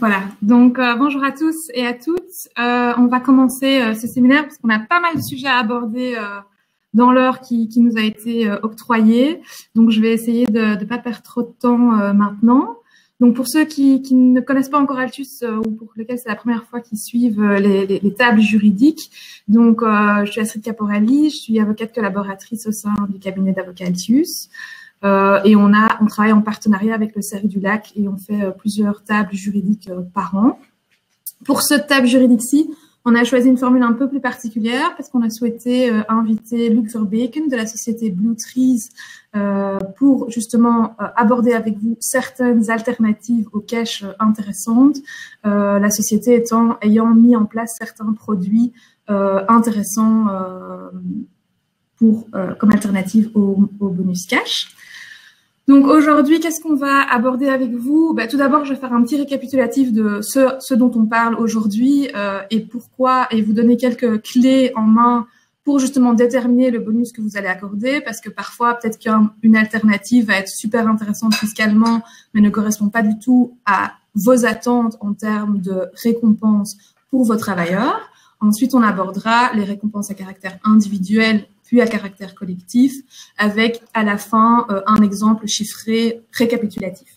Voilà, donc bonjour à tous et à toutes. On va commencer ce séminaire parce qu'on a pas mal de sujets à aborder dans l'heure qui nous a été octroyée. Donc je vais essayer de ne pas perdre trop de temps maintenant. Donc pour ceux qui ne connaissent pas encore Altus ou pour lesquels c'est la première fois qu'ils suivent les tables juridiques, donc je suis Astrid Caporelli, je suis avocate collaboratrice au sein du cabinet d'avocats Altus. Et on travaille en partenariat avec le CERI du Lac et on fait plusieurs tables juridiques par an. Pour cette table juridique-ci, on a choisi une formule un peu plus particulière parce qu'on a souhaité inviter Luc Verbeken de la société Blue Trees pour justement aborder avec vous certaines alternatives aux caches intéressantes, la société ayant mis en place certains produits intéressants comme alternative au bonus cash. Donc aujourd'hui, qu'est-ce qu'on va aborder avec vous? Tout d'abord, je vais faire un petit récapitulatif de ce dont on parle aujourd'hui et pourquoi, et vous donner quelques clés en main pour justement déterminer le bonus que vous allez accorder, parce que parfois, peut-être qu'une alternative va être super intéressante fiscalement, mais ne correspond pas du tout à vos attentes en termes de récompenses pour vos travailleurs. Ensuite, on abordera les récompenses à caractère individuel puis à caractère collectif, avec à la fin un exemple chiffré récapitulatif.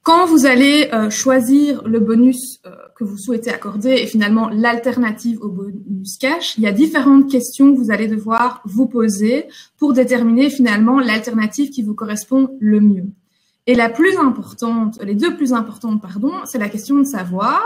Quand vous allez choisir le bonus que vous souhaitez accorder et finalement l'alternative au bonus cash, il y a différentes questions que vous allez devoir vous poser pour déterminer finalement l'alternative qui vous correspond le mieux. Et la plus importante, les deux plus importantes, pardon, c'est la question de savoir: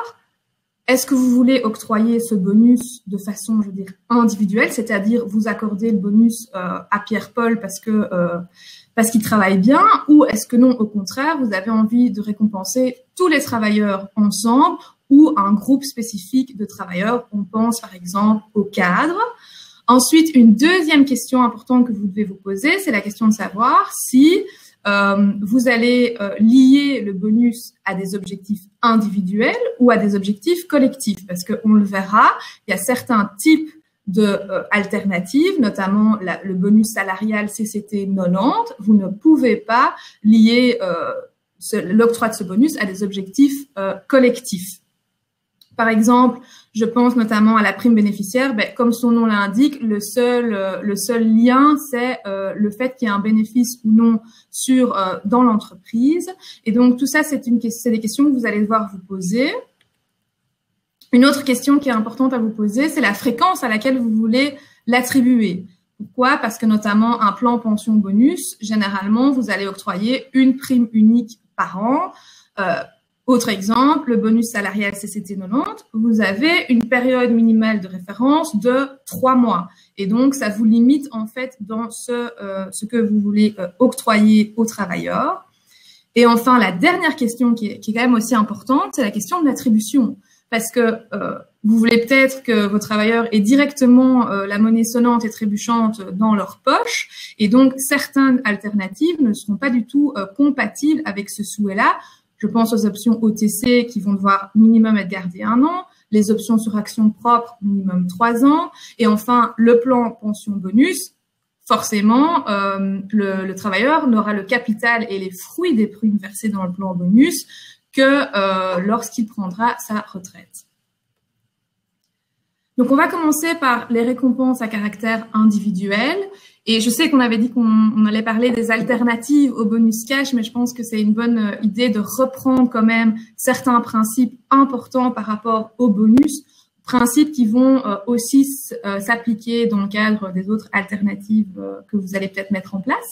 est-ce que vous voulez octroyer ce bonus de façon, je veux dire, individuelle, c'est-à-dire vous accorder le bonus à Pierre-Paul parce qu'il travaille bien, ou est-ce que non, au contraire, vous avez envie de récompenser tous les travailleurs ensemble ou un groupe spécifique de travailleurs? On pense par exemple aux cadres. Ensuite, une deuxième question importante que vous devez vous poser, c'est la question de savoir si vous allez lier le bonus à des objectifs individuels ou à des objectifs collectifs, parce qu'on le verra, il y a certains types de alternatives, notamment le bonus salarial CCT 90, vous ne pouvez pas lier l'octroi de ce bonus à des objectifs collectifs. Par exemple, je pense notamment à la prime bénéficiaire. Comme son nom l'indique, le seul lien, c'est le fait qu'il y ait un bénéfice ou non dans l'entreprise. Et donc, tout ça, c'est des questions que vous allez devoir vous poser. Une autre question qui est importante à vous poser, c'est la fréquence à laquelle vous voulez l'attribuer. Pourquoi? Parce que notamment, un plan pension bonus, généralement, vous allez octroyer une prime unique par an. Autre exemple, le bonus salarial CCT 90, vous avez une période minimale de référence de 3 mois. Et donc, ça vous limite en fait dans ce que vous voulez octroyer aux travailleurs. Et enfin, la dernière question qui est quand même aussi importante, c'est la question de l'attribution. Parce que vous voulez peut-être que vos travailleurs aient directement la monnaie sonnante et trébuchante dans leur poche. Et donc, certaines alternatives ne seront pas du tout compatibles avec ce souhait-là. Je pense aux options OTC qui vont devoir minimum être gardées 1 an, les options sur action propre minimum 3 ans, et enfin le plan pension bonus. Forcément, le travailleur n'aura le capital et les fruits des primes versées dans le plan bonus que lorsqu'il prendra sa retraite. Donc, on va commencer par les récompenses à caractère individuel. Et je sais qu'on avait dit qu'on allait parler des alternatives au bonus cash, mais je pense que c'est une bonne idée de reprendre quand même certains principes importants par rapport au bonus, principes qui vont aussi s'appliquer dans le cadre des autres alternatives que vous allez peut-être mettre en place.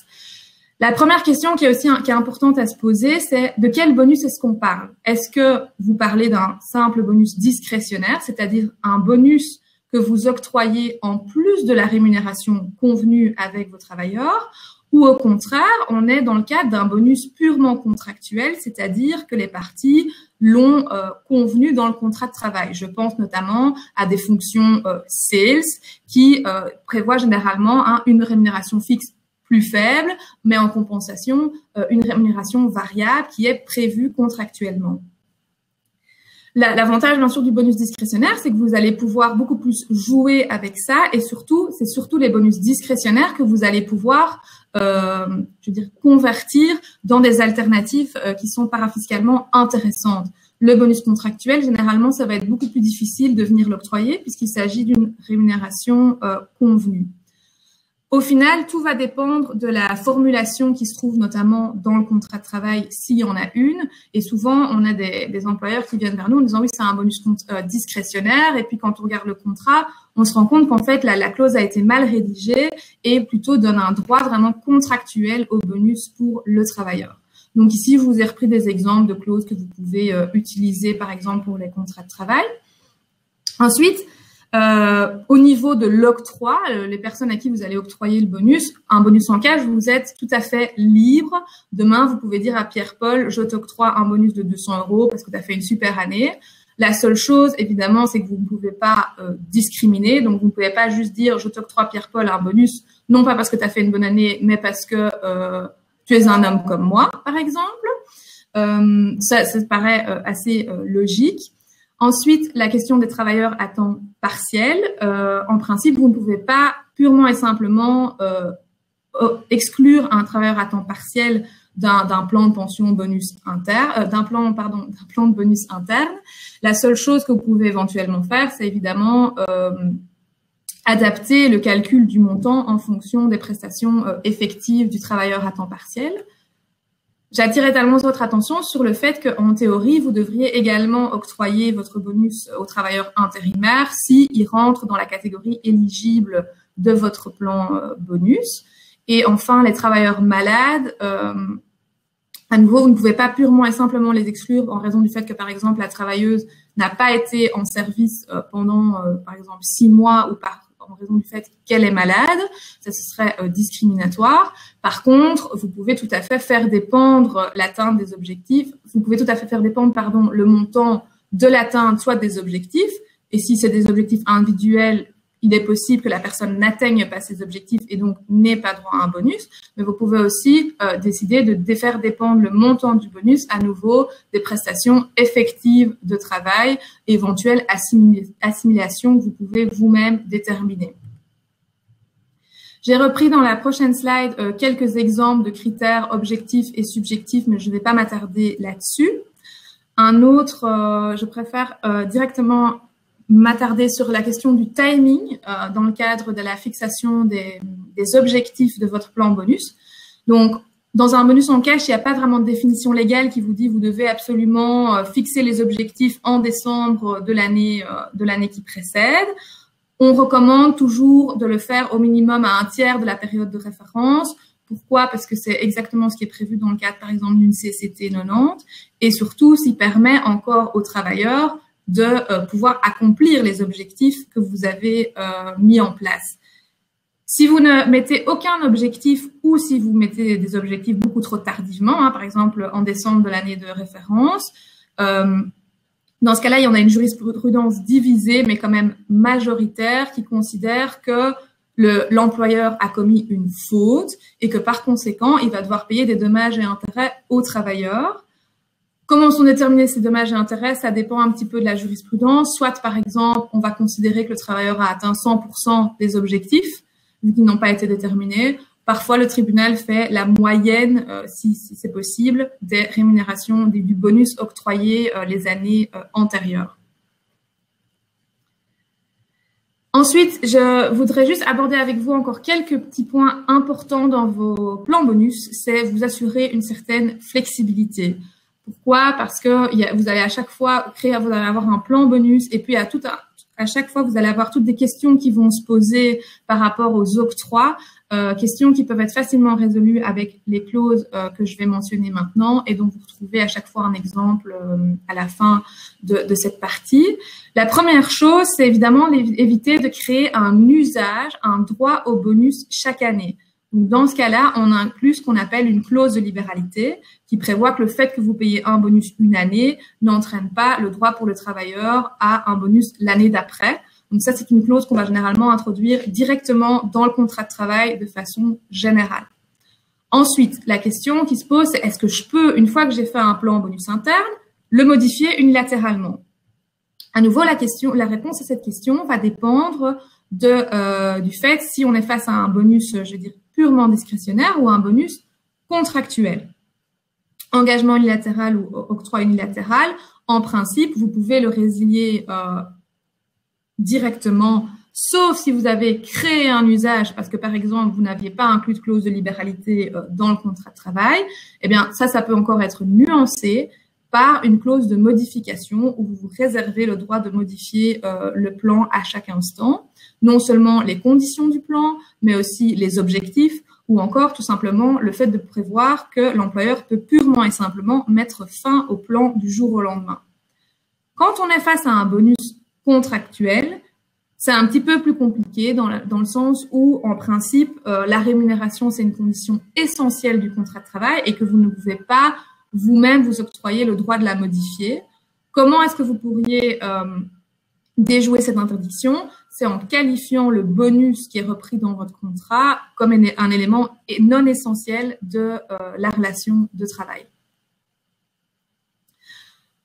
La première question qui est importante à se poser, c'est de quel bonus est-ce qu'on parle? Est-ce que vous parlez d'un simple bonus discrétionnaire, c'est-à-dire un bonus que vous octroyez en plus de la rémunération convenue avec vos travailleurs, ou au contraire, on est dans le cadre d'un bonus purement contractuel, c'est-à-dire que les parties l'ont convenu dans le contrat de travail. Je pense notamment à des fonctions sales qui prévoient généralement une rémunération fixe plus faible, mais en compensation, une rémunération variable qui est prévue contractuellement. L'avantage, bien sûr, du bonus discrétionnaire, c'est que vous allez pouvoir beaucoup plus jouer avec ça et surtout, c'est surtout les bonus discrétionnaires que vous allez pouvoir, convertir dans des alternatives qui sont parafiscalement intéressantes. Le bonus contractuel, généralement, ça va être beaucoup plus difficile de venir l'octroyer puisqu'il s'agit d'une rémunération convenue. Au final, tout va dépendre de la formulation qui se trouve notamment dans le contrat de travail, s'il y en a une. Et souvent, on a des employeurs qui viennent vers nous en disant « oui, c'est un bonus discrétionnaire ». Et puis, quand on regarde le contrat, on se rend compte qu'en fait, la clause a été mal rédigée et plutôt donne un droit vraiment contractuel au bonus pour le travailleur. Donc ici, je vous ai repris des exemples de clauses que vous pouvez utiliser, par exemple, pour les contrats de travail. Ensuite, au niveau de l'octroi, les personnes à qui vous allez octroyer le bonus, un bonus en cash, vous êtes tout à fait libre. Demain, vous pouvez dire à Pierre-Paul, je t'octroie un bonus de 200 € parce que tu as fait une super année. La seule chose, évidemment, c'est que vous ne pouvez pas discriminer. Donc, vous ne pouvez pas juste dire, je t'octroie Pierre-Paul un bonus, non pas parce que tu as fait une bonne année, mais parce que tu es un homme comme moi, par exemple. Ça paraît assez logique. Ensuite, la question des travailleurs à temps partiel. En principe, vous ne pouvez pas purement et simplement exclure un travailleur à temps partiel d'un plan de pension bonus interne, d'un plan de bonus interne. La seule chose que vous pouvez éventuellement faire, c'est évidemment adapter le calcul du montant en fonction des prestations effectives du travailleur à temps partiel. J'attire également votre attention sur le fait qu'en théorie, vous devriez également octroyer votre bonus aux travailleurs intérimaires s'ils rentrent dans la catégorie éligible de votre plan bonus. Et enfin, les travailleurs malades, à nouveau, vous ne pouvez pas purement et simplement les exclure en raison du fait que, par exemple, la travailleuse n'a pas été en service pendant, par exemple, 6 mois ou en raison du fait qu'elle est malade, ça ce serait discriminatoire. Par contre, vous pouvez tout à fait faire dépendre l'atteinte des objectifs, vous pouvez tout à fait faire dépendre, le montant de l'atteinte soit des objectifs, et si c'est des objectifs individuels, il est possible que la personne n'atteigne pas ses objectifs et donc n'ait pas droit à un bonus, mais vous pouvez aussi décider de faire dépendre le montant du bonus à nouveau des prestations effectives de travail, éventuelles assimilations que vous pouvez vous-même déterminer. J'ai repris dans la prochaine slide quelques exemples de critères objectifs et subjectifs, mais je ne vais pas m'attarder là-dessus. Un autre, je préfère directement m'attarder sur la question du timing dans le cadre de la fixation des objectifs de votre plan bonus. Donc, dans un bonus en cash, il n'y a pas vraiment de définition légale qui vous dit vous devez absolument fixer les objectifs en décembre de l'année qui précède. On recommande toujours de le faire au minimum à un tiers de la période de référence. Pourquoi? Parce que c'est exactement ce qui est prévu dans le cadre, par exemple, d'une CCT 90 et surtout, s'il permet encore aux travailleurs de pouvoir accomplir les objectifs que vous avez mis en place. Si vous ne mettez aucun objectif ou si vous mettez des objectifs beaucoup trop tardivement, par exemple en décembre de l'année de référence, dans ce cas-là, il y en a une jurisprudence divisée, mais quand même majoritaire, qui considère que l'employeur a commis une faute et que par conséquent, il va devoir payer des dommages et intérêts aux travailleurs. Comment sont déterminés ces dommages et intérêts? Ça dépend un petit peu de la jurisprudence. Soit, par exemple, on va considérer que le travailleur a atteint 100% des objectifs, vu qu'ils n'ont pas été déterminés. Parfois, le tribunal fait la moyenne, si c'est possible, des rémunérations, du bonus octroyé les années antérieures. Ensuite, je voudrais juste aborder avec vous encore quelques petits points importants dans vos plans bonus. C'est vous assurer une certaine flexibilité. Pourquoi? Parce que vous allez à chaque fois vous allez avoir un plan bonus et puis à chaque fois, vous allez avoir toutes des questions qui vont se poser par rapport aux octrois, questions qui peuvent être facilement résolues avec les clauses que je vais mentionner maintenant et dont vous retrouvez à chaque fois un exemple à la fin de cette partie. La première chose, c'est évidemment éviter de créer un usage, un droit au bonus chaque année. Donc, dans ce cas-là, on inclut ce qu'on appelle une clause de libéralité qui prévoit que le fait que vous payez un bonus une année n'entraîne pas le droit pour le travailleur à un bonus l'année d'après. Donc ça, c'est une clause qu'on va généralement introduire directement dans le contrat de travail de façon générale. Ensuite, la question qui se pose, c'est est-ce que je peux, une fois que j'ai fait un plan bonus interne, le modifier unilatéralement? À nouveau, la réponse à cette question va dépendre du fait si on est face à un bonus, je veux dire, purement discrétionnaire ou un bonus contractuel. Engagement unilatéral ou octroi unilatéral, en principe, vous pouvez le résilier directement, sauf si vous avez créé un usage parce que, par exemple, vous n'aviez pas inclus de clause de libéralité dans le contrat de travail. Eh bien, ça peut encore être nuancé par une clause de modification où vous vous réservez le droit de modifier le plan à chaque instant. Non seulement les conditions du plan, mais aussi les objectifs ou encore tout simplement le fait de prévoir que l'employeur peut purement et simplement mettre fin au plan du jour au lendemain. Quand on est face à un bonus contractuel, c'est un petit peu plus compliqué dans le sens où, en principe, la rémunération, c'est une condition essentielle du contrat de travail et que vous ne pouvez pas vous-même vous octroyer le droit de la modifier. Comment est-ce que vous pourriez déjouer cette interdiction? C'est en qualifiant le bonus qui est repris dans votre contrat comme un élément non essentiel de la relation de travail.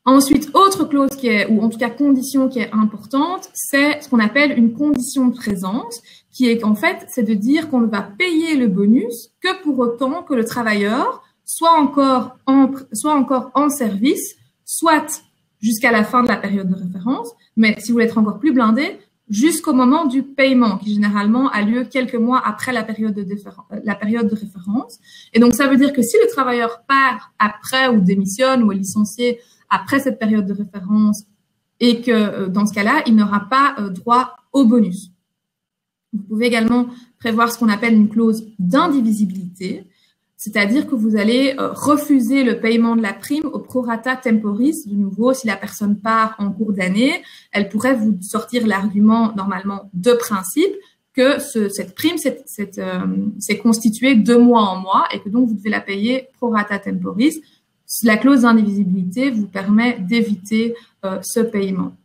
Ensuite, autre clause ou en tout cas condition qui est importante, c'est ce qu'on appelle une condition de présence, qui est qu'en fait, c'est de dire qu'on ne va payer le bonus que pour autant que le travailleur soit encore en service, soit jusqu'à la fin de la période de référence, mais si vous voulez être encore plus blindé, jusqu'au moment du paiement, qui généralement a lieu quelques mois après la période de référence. Et donc, ça veut dire que si le travailleur part après ou démissionne ou est licencié après cette période de référence et que dans ce cas-là, il n'aura pas droit au bonus. Vous pouvez également prévoir ce qu'on appelle une clause d'indivisibilité, c'est-à-dire que vous allez refuser le paiement de la prime au prorata temporis. De nouveau, si la personne part en cours d'année, elle pourrait vous sortir l'argument normalement de principe que cette prime s'est constituée de mois en mois et que donc vous devez la payer prorata temporis. La clause d'indivisibilité vous permet d'éviter ce paiement.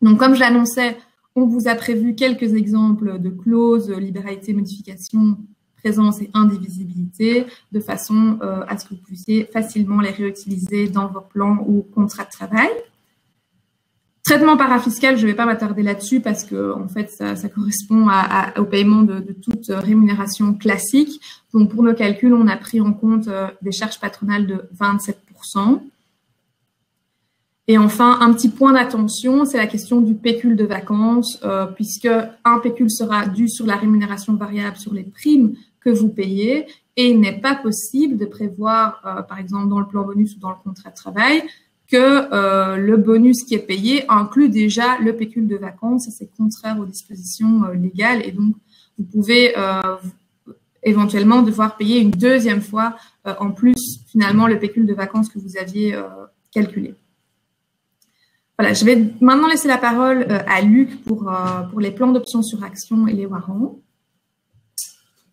Donc, comme je l'annonçais, on vous a prévu quelques exemples de clauses, libéralité, modification, présence et indivisibilité, de façon à ce que vous puissiez facilement les réutiliser dans vos plans ou contrats de travail. Traitement parafiscal, je ne vais pas m'attarder là-dessus parce que en fait, ça correspond au paiement de toute rémunération classique. Donc, pour nos calculs, on a pris en compte des charges patronales de 27%. Et enfin, un petit point d'attention, c'est la question du pécule de vacances, puisque un pécule sera dû sur la rémunération variable sur les primes que vous payez, et il n'est pas possible de prévoir, par exemple dans le plan bonus ou dans le contrat de travail, que le bonus qui est payé inclut déjà le pécule de vacances. C'est contraire aux dispositions légales, et donc vous pouvez éventuellement devoir payer une deuxième fois en plus finalement le pécule de vacances que vous aviez calculé. Voilà, je vais maintenant laisser la parole à Luc pour les plans d'options sur action et les warrants.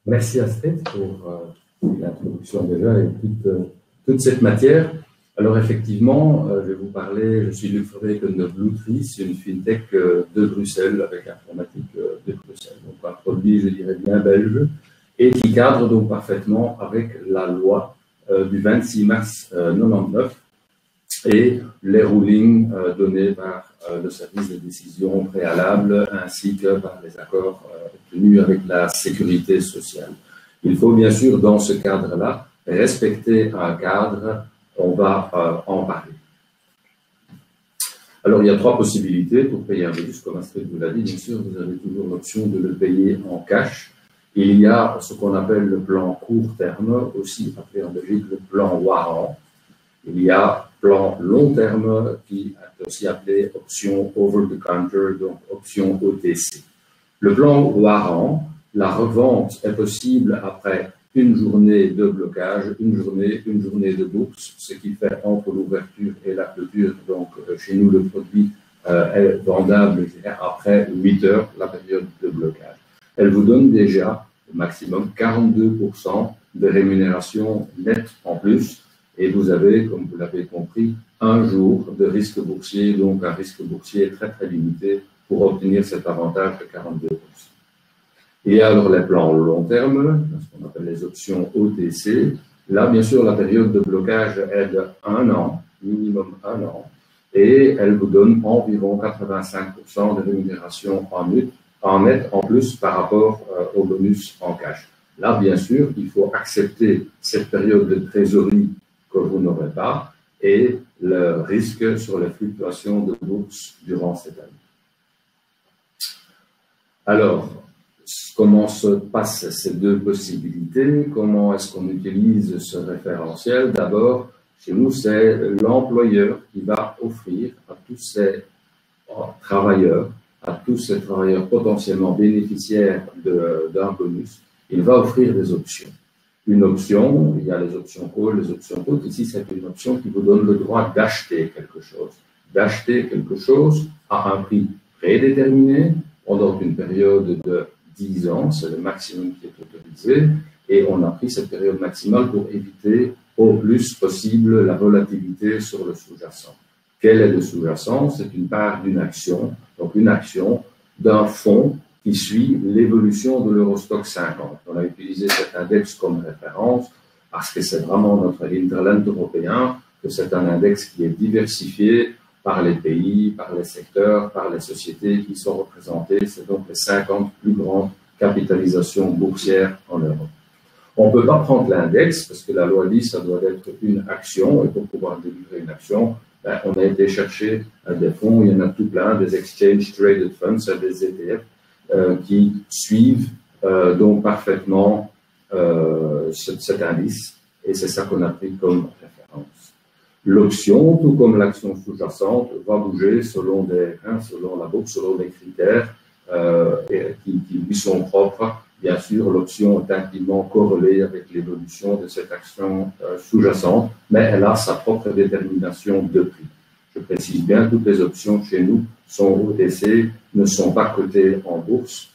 Merci Astrid pour l'introduction déjà et toute cette matière. Alors effectivement, je vais vous parler, je suis Luc Verweken de Bluetree, c'est une fintech de Bruxelles avec informatique de Bruxelles. Donc un produit, je dirais, bien belge et qui cadre donc parfaitement avec la loi du 26 mars 99 et les rulings donnés par le service de décision préalable ainsi que par les accords obtenus avec la sécurité sociale. Il faut bien sûr dans ce cadre-là respecter un cadre. On va en parler. Alors, il y a trois possibilités pour payer un bonus, comme Astrid vous l'a dit. Bien sûr, vous avez toujours l'option de le payer en cash. Il y a ce qu'on appelle le plan court terme, aussi appelé en Belgique le plan warrant. Il y a plan long terme, qui est aussi appelé option over the counter, donc option OTC. Le plan warrant, la revente est possible après une journée de blocage, une journée de bourse, ce qui fait entre l'ouverture et la clôture. Donc, chez nous, le produit est vendable, je dirais, après 8 heures, la période de blocage. Elle vous donne déjà au maximum 42% de rémunération nette en plus, et vous avez, comme vous l'avez compris, un jour de risque boursier, donc un risque boursier très très limité pour obtenir cet avantage de 42%. Et alors les plans long terme, ce qu'on appelle les options OTC, là bien sûr la période de blocage est de 1 an, minimum 1 an, et elle vous donne environ 85% de rémunération en net en plus par rapport au bonus en cash. Là, bien sûr, il faut accepter cette période de trésorerie que vous n'aurez pas et le risque sur les fluctuations de bourse durant cette année. Alors, comment se passent ces deux possibilités? Comment est-ce qu'on utilise ce référentiel? D'abord, chez nous, c'est l'employeur qui va offrir à tous ces travailleurs potentiellement bénéficiaires d'un bonus, il va offrir des options. Une option, il y a les options call, les options put. Ici, c'est une option qui vous donne le droit d'acheter quelque chose. D'acheter quelque chose à un prix prédéterminé pendant une période de 10 ans, c'est le maximum qui est autorisé, et on a pris cette période maximale pour éviter au plus possible la volatilité sur le sous-jacent. Quel est le sous-jacent? C'est une part d'une action, donc une action d'un fonds qui suit l'évolution de l'Eurostock 50. On a utilisé cet index comme référence parce que c'est vraiment notre hinterland européen, que c'est un index qui est diversifié par les pays, par les secteurs, par les sociétés qui sont représentées. C'est donc les 50 plus grandes capitalisations boursières en Europe. On ne peut pas prendre l'index parce que la loi dit que ça doit être une action, et pour pouvoir délivrer une action, on a été chercher des fonds, il y en a tout plein, des Exchange Traded Funds, des ETF, qui suivent donc parfaitement cet indice, et c'est ça qu'on a pris comme référence. L'option, tout comme l'action sous-jacente, va bouger selon la bourse, selon des critères qui lui sont propres. Bien sûr, l'option est intimement corrélée avec l'évolution de cette action sous-jacente, mais elle a sa propre détermination de prix. Je précise bien, toutes les options chez nous sont OTC, ne sont pas cotées en bourse.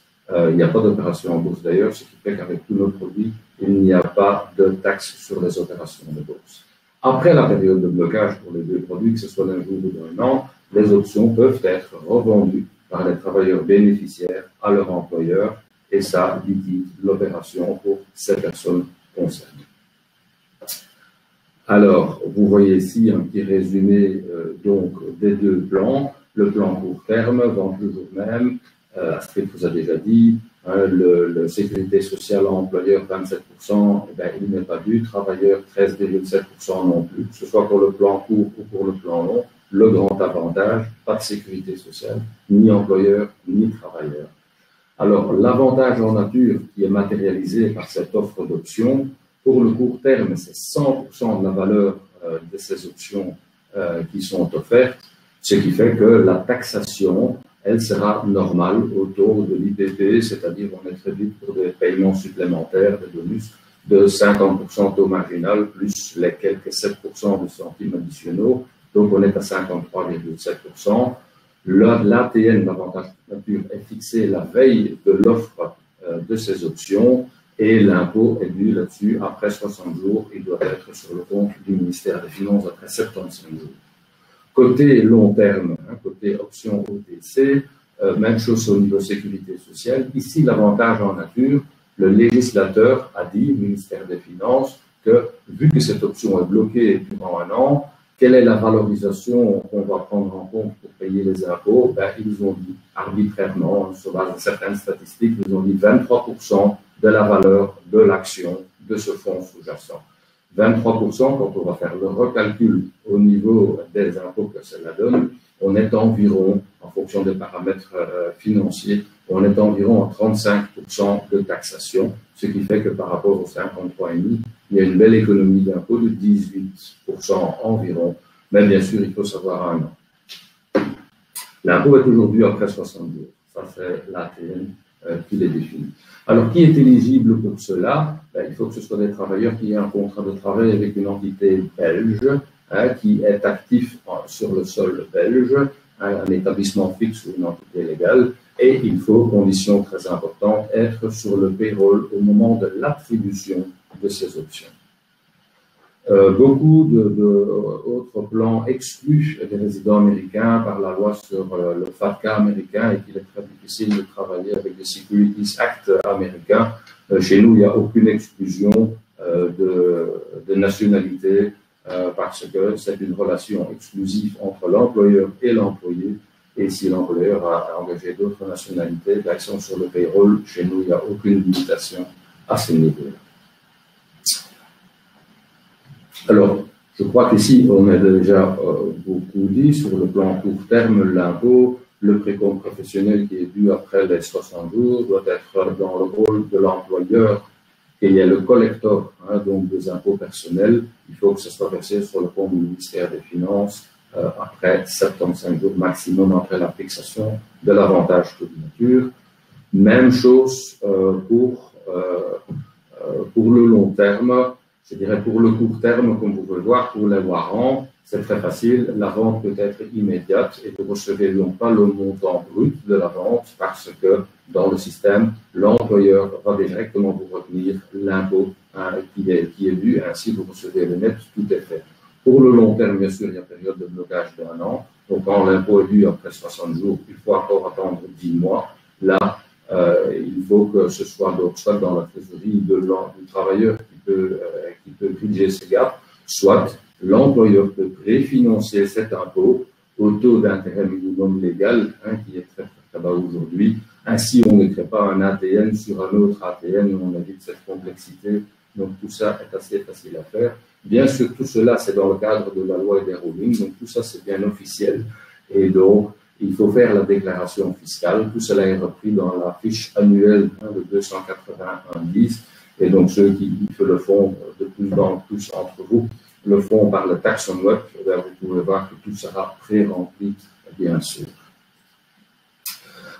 Il n'y a pas d'opération en bourse d'ailleurs, ce qui fait qu'avec tous nos produits, il n'y a pas de taxe sur les opérations de bourse. Après la période de blocage pour les deux produits, que ce soit d'un jour ou d'un an, les options peuvent être revendues par les travailleurs bénéficiaires à leur employeur, et ça liquide l'opération pour ces personnes concernées. Alors, vous voyez ici un petit résumé donc des deux plans. Le plan court terme, vente le jour même, Astrid vous a déjà dit, le sécurité sociale employeur 27%, eh bien, il n'est pas dû, travailleur 13,7% non plus, que ce soit pour le plan court ou pour le plan long. Le grand avantage, pas de sécurité sociale, ni employeur, ni travailleur. Alors, l'avantage en nature qui est matérialisé par cette offre d'options, pour le court terme, c'est 100% de la valeur de ces options qui sont offertes, ce qui fait que la taxation, elle sera normale autour de l'IPP, c'est-à-dire on est très vite pour des paiements supplémentaires, des bonus, de 50% taux marginal, plus les quelques 7% de centimes additionnels, donc on est à 53,7%. L'ATN, l'avantage nature, est fixé la veille de l'offre de ces options et l'impôt est dû là-dessus après 60 jours. Il doit être sur le compte du ministère des Finances après 75 jours. Côté long terme, côté option OTC, même chose au niveau sécurité sociale. Ici, l'avantage en nature, le législateur a dit, ministère des Finances, que vu que cette option est bloquée durant un an, quelle est la valorisation qu'on va prendre en compte pour payer les impôts? Ben, ils ont dit arbitrairement, sur base de certaines statistiques, ils ont dit 23% de la valeur de l'action de ce fonds sous-jacent. 23%, quand on va faire le recalcul au niveau des impôts que cela donne, on est environ, en fonction des paramètres financiers, on est environ à 35% de taxation, ce qui fait que par rapport aux 53,5, il y a une belle économie d'impôt de 18% environ, mais bien sûr, il faut savoir un an. L'impôt est aujourd'hui après 60 jours. Ça, c'est l'ATN qui les définit. Alors, qui est éligible pour cela? Ben, il faut que ce soit des travailleurs qui aient un contrat de travail avec une entité belge, qui est actif sur le sol belge, un établissement fixe ou une entité légale, et il faut, condition très importante, être sur le payroll au moment de l'attribution de ces options. Beaucoup d'autres plans excluent les résidents américains par la loi sur le FATCA américain et qu'il est très difficile de travailler avec les Securities Act américains. Chez nous, il n'y a aucune exclusion de nationalité parce que c'est une relation exclusive entre l'employeur et l'employé. Et si l'employeur a engagé d'autres nationalités, ben, ils sont sur le payroll. Chez nous, il n'y a aucune limitation à ce niveau-là. Alors, je crois qu'ici, on a déjà beaucoup dit sur le plan court terme, l'impôt, le précompte professionnel qui est dû après les 60 jours doit être dans le rôle de l'employeur. Et il y a le collector, donc des impôts personnels. Il faut que ce soit versé sur le compte du ministère des Finances après 75 jours maximum après la fixation de l'avantage de nature. Même chose pour le long terme. Je dirais pour le court terme, comme vous pouvez le voir, pour les warrants, c'est très facile. La vente peut être immédiate et vous recevez non pas le montant brut de la vente parce que dans le système, l'employeur va directement vous retenir l'impôt qui est dû. Ainsi, vous recevez le net, tout est fait. Pour le long terme, bien sûr, il y a une période de blocage d'1 an. Donc, quand l'impôt est dû après 60 jours, il faut encore attendre 10 mois. Là, il faut que ce soit, donc, soit dans la trésorerie du travailleur qui peut bridger ce gap, soit l'employeur peut préfinancer cet impôt au taux d'intérêt minimum légal, qui est très, très bas aujourd'hui. Ainsi, on ne crée pas un ATN sur un autre ATN, on évite cette complexité. Donc, tout ça est assez facile à faire. Bien sûr, tout cela, c'est dans le cadre de la loi et des rulings, donc tout ça, c'est bien officiel. Et donc, il faut faire la déclaration fiscale. Tout cela est repris dans la fiche annuelle de 281-10. Et donc, ceux qui le font de plus en plus entre vous, le font par le tax on web. Vous pouvez voir que tout sera pré-rempli, bien sûr.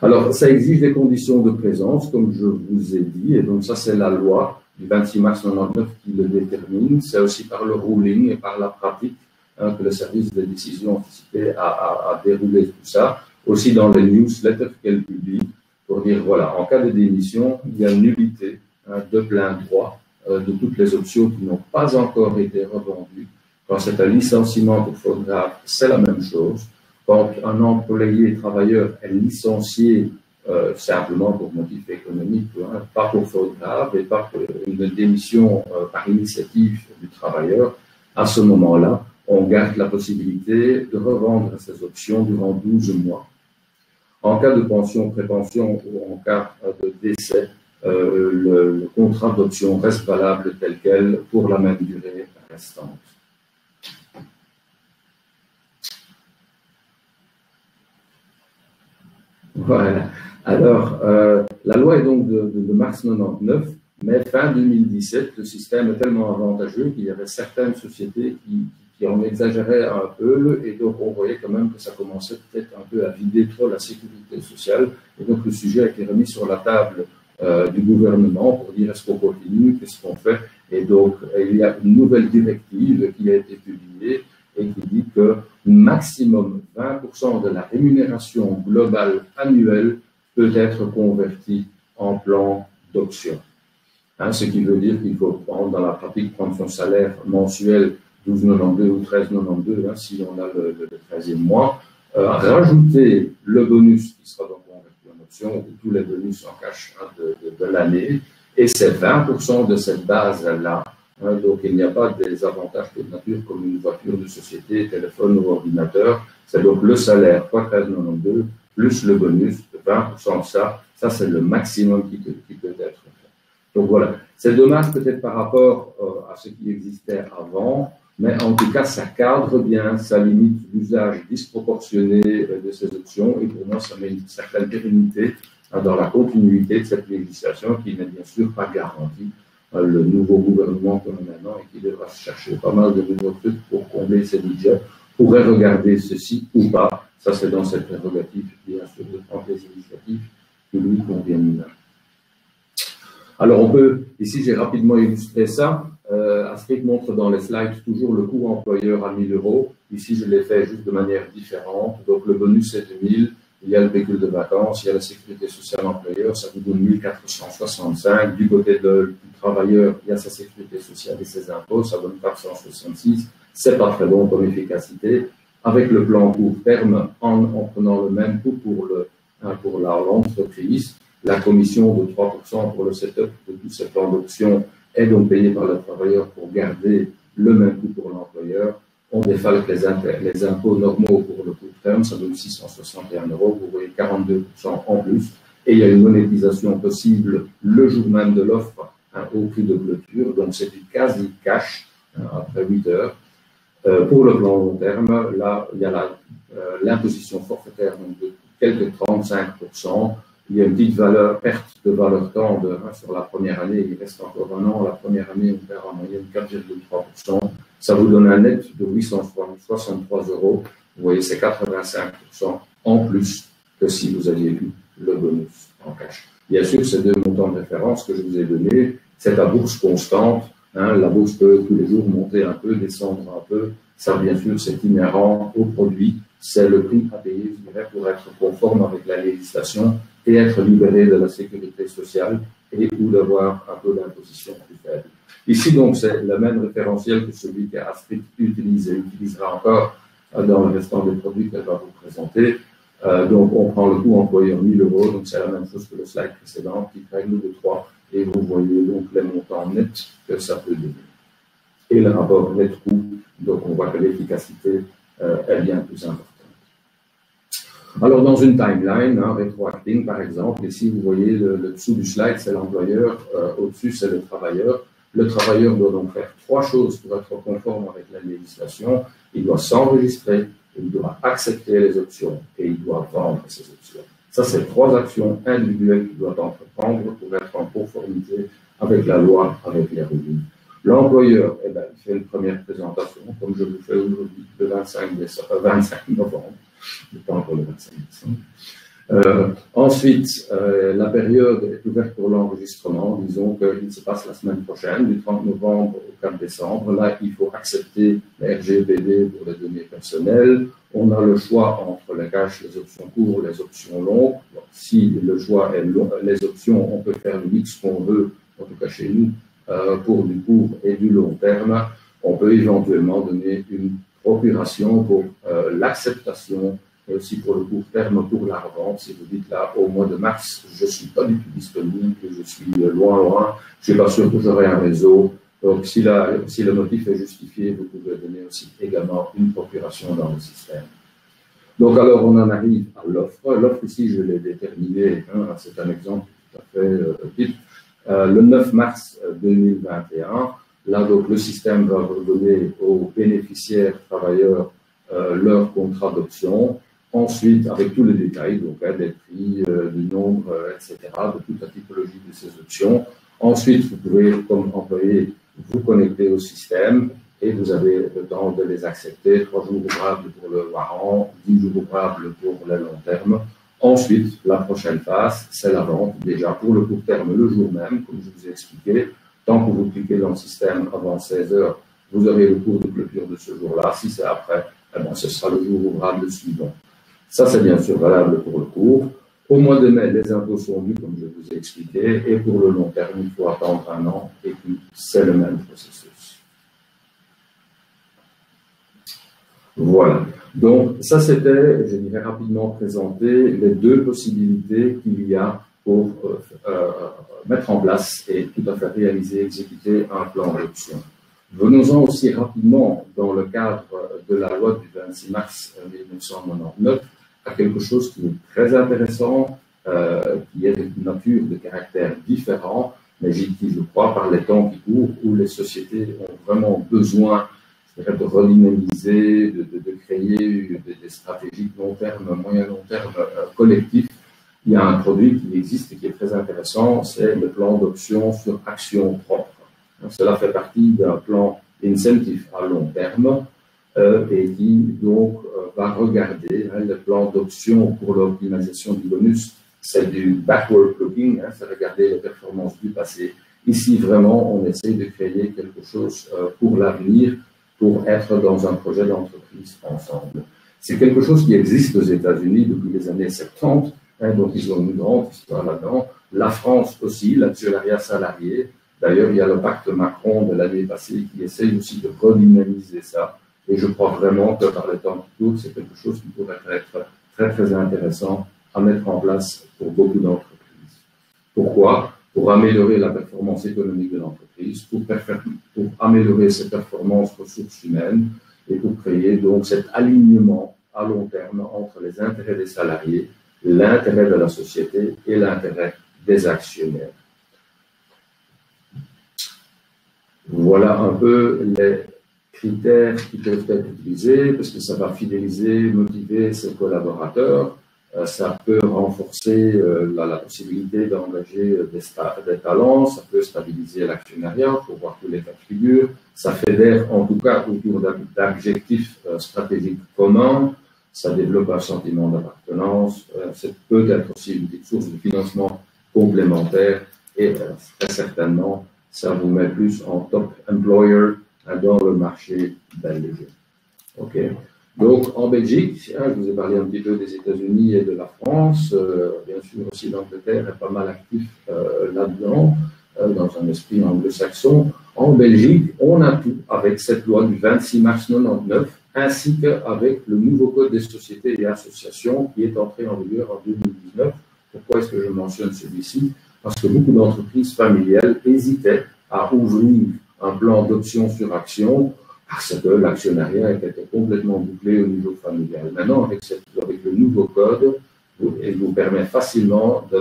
Alors, ça exige des conditions de présence, comme je vous ai dit. Et donc, ça, c'est la loi du 26 mars 1999 qui le détermine. C'est aussi par le ruling et par la pratique que le service de décision anticipée a déroulé tout ça. Aussi dans les newsletters qu'elle publie, pour dire, voilà, en cas de démission, il y a nullité de plein droit de toutes les options qui n'ont pas encore été revendues. Quand c'est un licenciement pour faute grave, c'est la même chose. Quand un employé travailleur est licencié simplement pour motif économique, pas pour faute grave et pas pour une démission par initiative du travailleur, à ce moment-là, on garde la possibilité de revendre ces options durant 12 mois. En cas de pension, prépension ou en cas de décès, le contrat d'option reste valable tel quel pour la même durée restante. Voilà. Alors, la loi est donc de mars 99, mais fin 2017, le système est tellement avantageux qu'il y avait certaines sociétés qui en exagéraient un peu, et donc on voyait quand même que ça commençait peut-être un peu à vider trop la sécurité sociale, et donc le sujet a été remis sur la table du gouvernement pour dire est-ce qu'on continue, qu'est-ce qu'on fait, et donc il y a une nouvelle directive qui a été publiée et qui dit que maximum 20% de la rémunération globale annuelle peut être convertie en plan d'option. Ce qui veut dire qu'il faut prendre dans la pratique prendre son salaire mensuel 12,92 ou 13,92 si on a le 13e mois, rajouter le bonus qui sera donc converti en option ou tous les bonus en cash de l'année, et c'est 20% de cette base-là. Donc, il n'y a pas des avantages de nature comme une voiture de société, téléphone ou ordinateur. C'est donc le salaire fois 13,92 plus le bonus de 20% de ça. Ça, c'est le maximum qui peut être fait. Donc, voilà. C'est dommage peut-être par rapport à ce qui existait avant, mais en tout cas, ça cadre bien, ça limite l'usage disproportionné de ces options et pour moi, ça met une certaine pérennité dans la continuité de cette législation qui n'est bien sûr pas garantie. Le nouveau gouvernement qu'on a maintenant et qui devra chercher pas mal de nouveaux trucs pour combler ses budgets, pourrait regarder ceci ou pas. Ça, c'est dans cette prérogative, bien sûr, de prendre les initiatives qui lui conviennent. Alors, on peut, ici, j'ai rapidement illustré ça. Astrid montre dans les slides toujours le coût employeur à 1 000 €. Ici, je l'ai fait juste de manière différente. Donc, le bonus, c'est 2 000. Il y a le pécule de vacances, il y a la sécurité sociale employeur, ça vous donne 1 465. Du côté du travailleur, il y a sa sécurité sociale et ses impôts, ça donne 466. C'est pas très bon comme efficacité. Avec le plan court terme, en prenant le même coût pour l'entreprise, la commission de 3% pour le setup de tous ces plans d'options est donc payée par le travailleur pour garder le même coût pour l'employeur. On défalque les impôts normaux pour le court terme, ça donne 661 €, vous voyez 42% en plus. Et il y a une monétisation possible le jour même de l'offre au prix de clôture, donc c'est du quasi cash après 8 heures. Pour le plan long terme, là, il y a l'imposition forfaitaire donc de quelques 35%. Il y a une petite perte de valeur tendre sur la première année. Il reste encore un an. La première année, on perd en moyenne 4,3%. Ça vous donne un net de 863 €. Vous voyez, c'est 85% en plus que si vous aviez eu le bonus en cash. Bien sûr, ces deux montants de référence que je vous ai donnés, c'est à bourse constante. La bourse peut tous les jours monter un peu, descendre un peu. Ça, bien sûr, c'est inhérent au produit. C'est le prix à payer, je dirais, pour être conforme avec la législation et être libéré de la sécurité sociale et ou d'avoir un peu d'imposition plus faible. Ici, donc, c'est le même référentiel que celui qu'Astrid utilise et utilisera encore dans le restant des produits qu'elle va vous présenter. Donc, on prend le coût employeur 1 000 €, donc c'est la même chose que le slide précédent, petite règle de 3, et vous voyez donc les montants nets que ça peut donner. Et le rapport net-coût, donc on voit que l'efficacité est bien plus importante. Alors, dans une timeline, rétroacting par exemple, ici vous voyez le dessous du slide, c'est l'employeur, au-dessus c'est le travailleur. Le travailleur doit donc faire 3 choses pour être conforme avec la législation. Il doit s'enregistrer, il doit accepter les options et il doit vendre ces options. Ça, c'est 3 actions individuelles qu'il doit entreprendre pour être en conformité avec la loi, avec les règles. L'employeur, il fait une première présentation, comme je vous fais aujourd'hui, le 25 novembre. Pas encore le 25 décembre. Ensuite, la période est ouverte pour l'enregistrement. Disons qu'il se passe la semaine prochaine, du 30 novembre au 4 décembre. Là, il faut accepter la RGPD pour les données personnelles. On a le choix entre les cash, les options courtes, les options longues. Donc, si le choix est long, les options, on peut faire le mix qu'on veut, en tout cas chez nous, pour du court et du long terme. On peut éventuellement donner une procuration pour l'acceptation, et aussi pour le court terme, pour la revente. Si vous dites là, au mois de mars, je ne suis pas du tout disponible, je suis loin, je ne suis pas sûr que j'aurai un réseau. Donc, si le motif est justifié, vous pouvez donner aussi également une procuration dans le système. Donc, alors, on en arrive à l'offre. L'offre, ici, je l'ai déterminée, c'est un exemple tout à fait type. Le 9 mars 2021, là, donc, le système va redonner aux bénéficiaires travailleurs leur contrat d'option. Ensuite, avec tous les détails, donc des prix, du nombre, etc., de toute la typologie de ces options. Ensuite, vous pouvez, comme employé, vous connecter au système et vous avez le temps de les accepter. 3 jours ouvrables pour le warrant, 10 jours ouvrables pour le long terme. Ensuite, la prochaine phase, c'est la vente. Déjà, pour le court terme, le jour même, comme je vous ai expliqué. Tant que vous cliquez dans le système avant 16 heures, vous aurez le cours de clôture de ce jour-là. Si c'est après, ce sera le jour ouvrable suivant. Ça, c'est bien sûr valable pour le court. Au mois de mai, les impôts sont dus, comme je vous ai expliqué, et pour le long terme, il faut attendre 1 an, et puis c'est le même processus. Voilà. Donc, ça, c'était, je dirais rapidement présenter les 2 possibilités qu'il y a pour mettre en place et tout à fait réaliser, exécuter un plan d'option. Venons-en aussi rapidement, dans le cadre de la loi du 26 mars 1999, à quelque chose qui est très intéressant, qui est de nature, de caractère différent, mais qui, je crois, par les temps qui courent, où les sociétés ont vraiment besoin de redynamiser, de créer des stratégies de long terme, moyen-long terme collectifs. Il y a un produit qui existe et qui est très intéressant, c'est le plan d'option sur action propre. Cela fait partie d'un plan incentive à long terme et qui donc va regarder le plan d'option pour l'optimisation du bonus. C'est du backward looking, c'est regarder les performances du passé. Ici, vraiment, on essaie de créer quelque chose pour l'avenir, pour être dans un projet d'entreprise ensemble. C'est quelque chose qui existe aux États-Unis depuis les années 70, donc ils ont une grande histoire là-dedans. La France aussi, l'actionnariat salarié. D'ailleurs, il y a le pacte Macron de l'année passée qui essaye aussi de redynamiser ça. Et je crois vraiment que par les temps qui courent, c'est quelque chose qui pourrait être très, très intéressant à mettre en place pour beaucoup d'entreprises. Pourquoi? pour améliorer la performance économique de l'entreprise, pour améliorer ses performances ressources humaines et pour créer donc cet alignement à long terme entre les intérêts des salariés, l'intérêt de la société et l'intérêt des actionnaires. Voilà un peu les critères qui peuvent être utilisés parce que ça va fidéliser, motiver ses collaborateurs. Ça peut renforcer la possibilité d'engager des talents, ça peut stabiliser l'actionnariat pour voir tous les cas de figure, ça fédère en tout cas autour d'objectifs stratégiques communs, ça développe un sentiment d'appartenance, ça peut être aussi une petite source de financement complémentaire et très certainement ça vous met plus en top employer dans le marché belge. Ok. Donc, en Belgique, je vous ai parlé un petit peu des États-Unis et de la France, bien sûr aussi l'Angleterre est pas mal actif là-dedans, dans un esprit anglo-saxon. En Belgique, on a tout avec cette loi du 26 mars 1999, ainsi qu'avec le nouveau code des sociétés et associations qui est entré en vigueur en 2019. Pourquoi est-ce que je mentionne celui-ci? Parce que beaucoup d'entreprises familiales hésitaient à ouvrir un plan d'option sur action parce que l'actionnariat était complètement bouclé au niveau familial. Maintenant, avec le nouveau code, il vous permet facilement de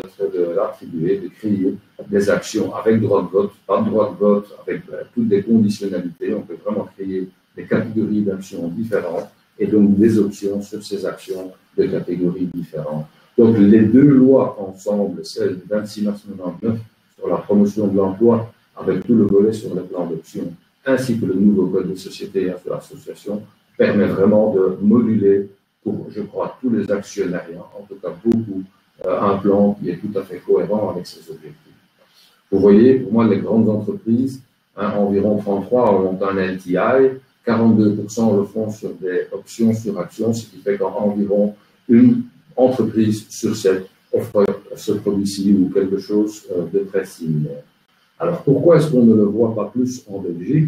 l'attribuer, de créer des actions avec droit de vote, pas de droit de vote, avec toutes des conditionnalités. On peut vraiment créer des catégories d'actions différentes et donc des options sur ces actions de catégories différentes. Donc, les deux lois ensemble, celle du 26 mars 1999 sur la promotion de l'emploi, avec tout le volet sur le plan d'option, ainsi que le nouveau code de société et association, permet vraiment de moduler pour, je crois, tous les actionnariats, en tout cas beaucoup, un plan qui est tout à fait cohérent avec ses objectifs. Vous voyez, pour moi, les grandes entreprises, environ 33 ont un LTI, 42% le font sur des options sur actions, ce qui fait qu'environ une entreprise sur 7 offre ce produit-ci ou quelque chose de très similaire. Alors, pourquoi est-ce qu'on ne le voit pas plus en Belgique?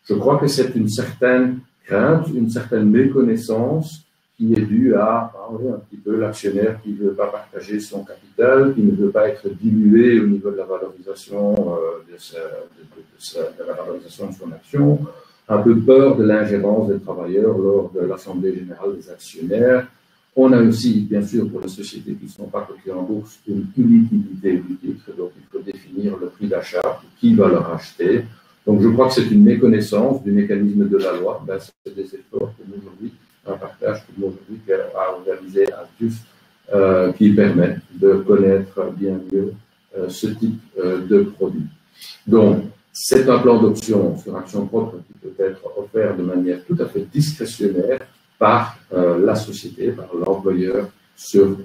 Je crois que c'est une certaine crainte, une certaine méconnaissance qui est due à un petit peu l'actionnaire qui ne veut pas partager son capital, qui ne veut pas être dilué au niveau de la valorisation de la valorisation de son action, un peu peur de l'ingérence des travailleurs lors de l'Assemblée générale des actionnaires. On a aussi, bien sûr, pour les sociétés qui ne sont pas cotées en bourse, une illiquidité du titre, donc il faut définir le prix d'achat, qui va le racheter. Donc je crois que c'est une méconnaissance du mécanisme de la loi. Ben, c'est des efforts pour aujourd'hui, un partage pour aujourd'hui à organiser à tous, qui permet de connaître bien mieux ce type de produit. Donc, c'est un plan d'option sur action propre qui peut être offert de manière tout à fait discrétionnaire par la société, par l'employeur, sur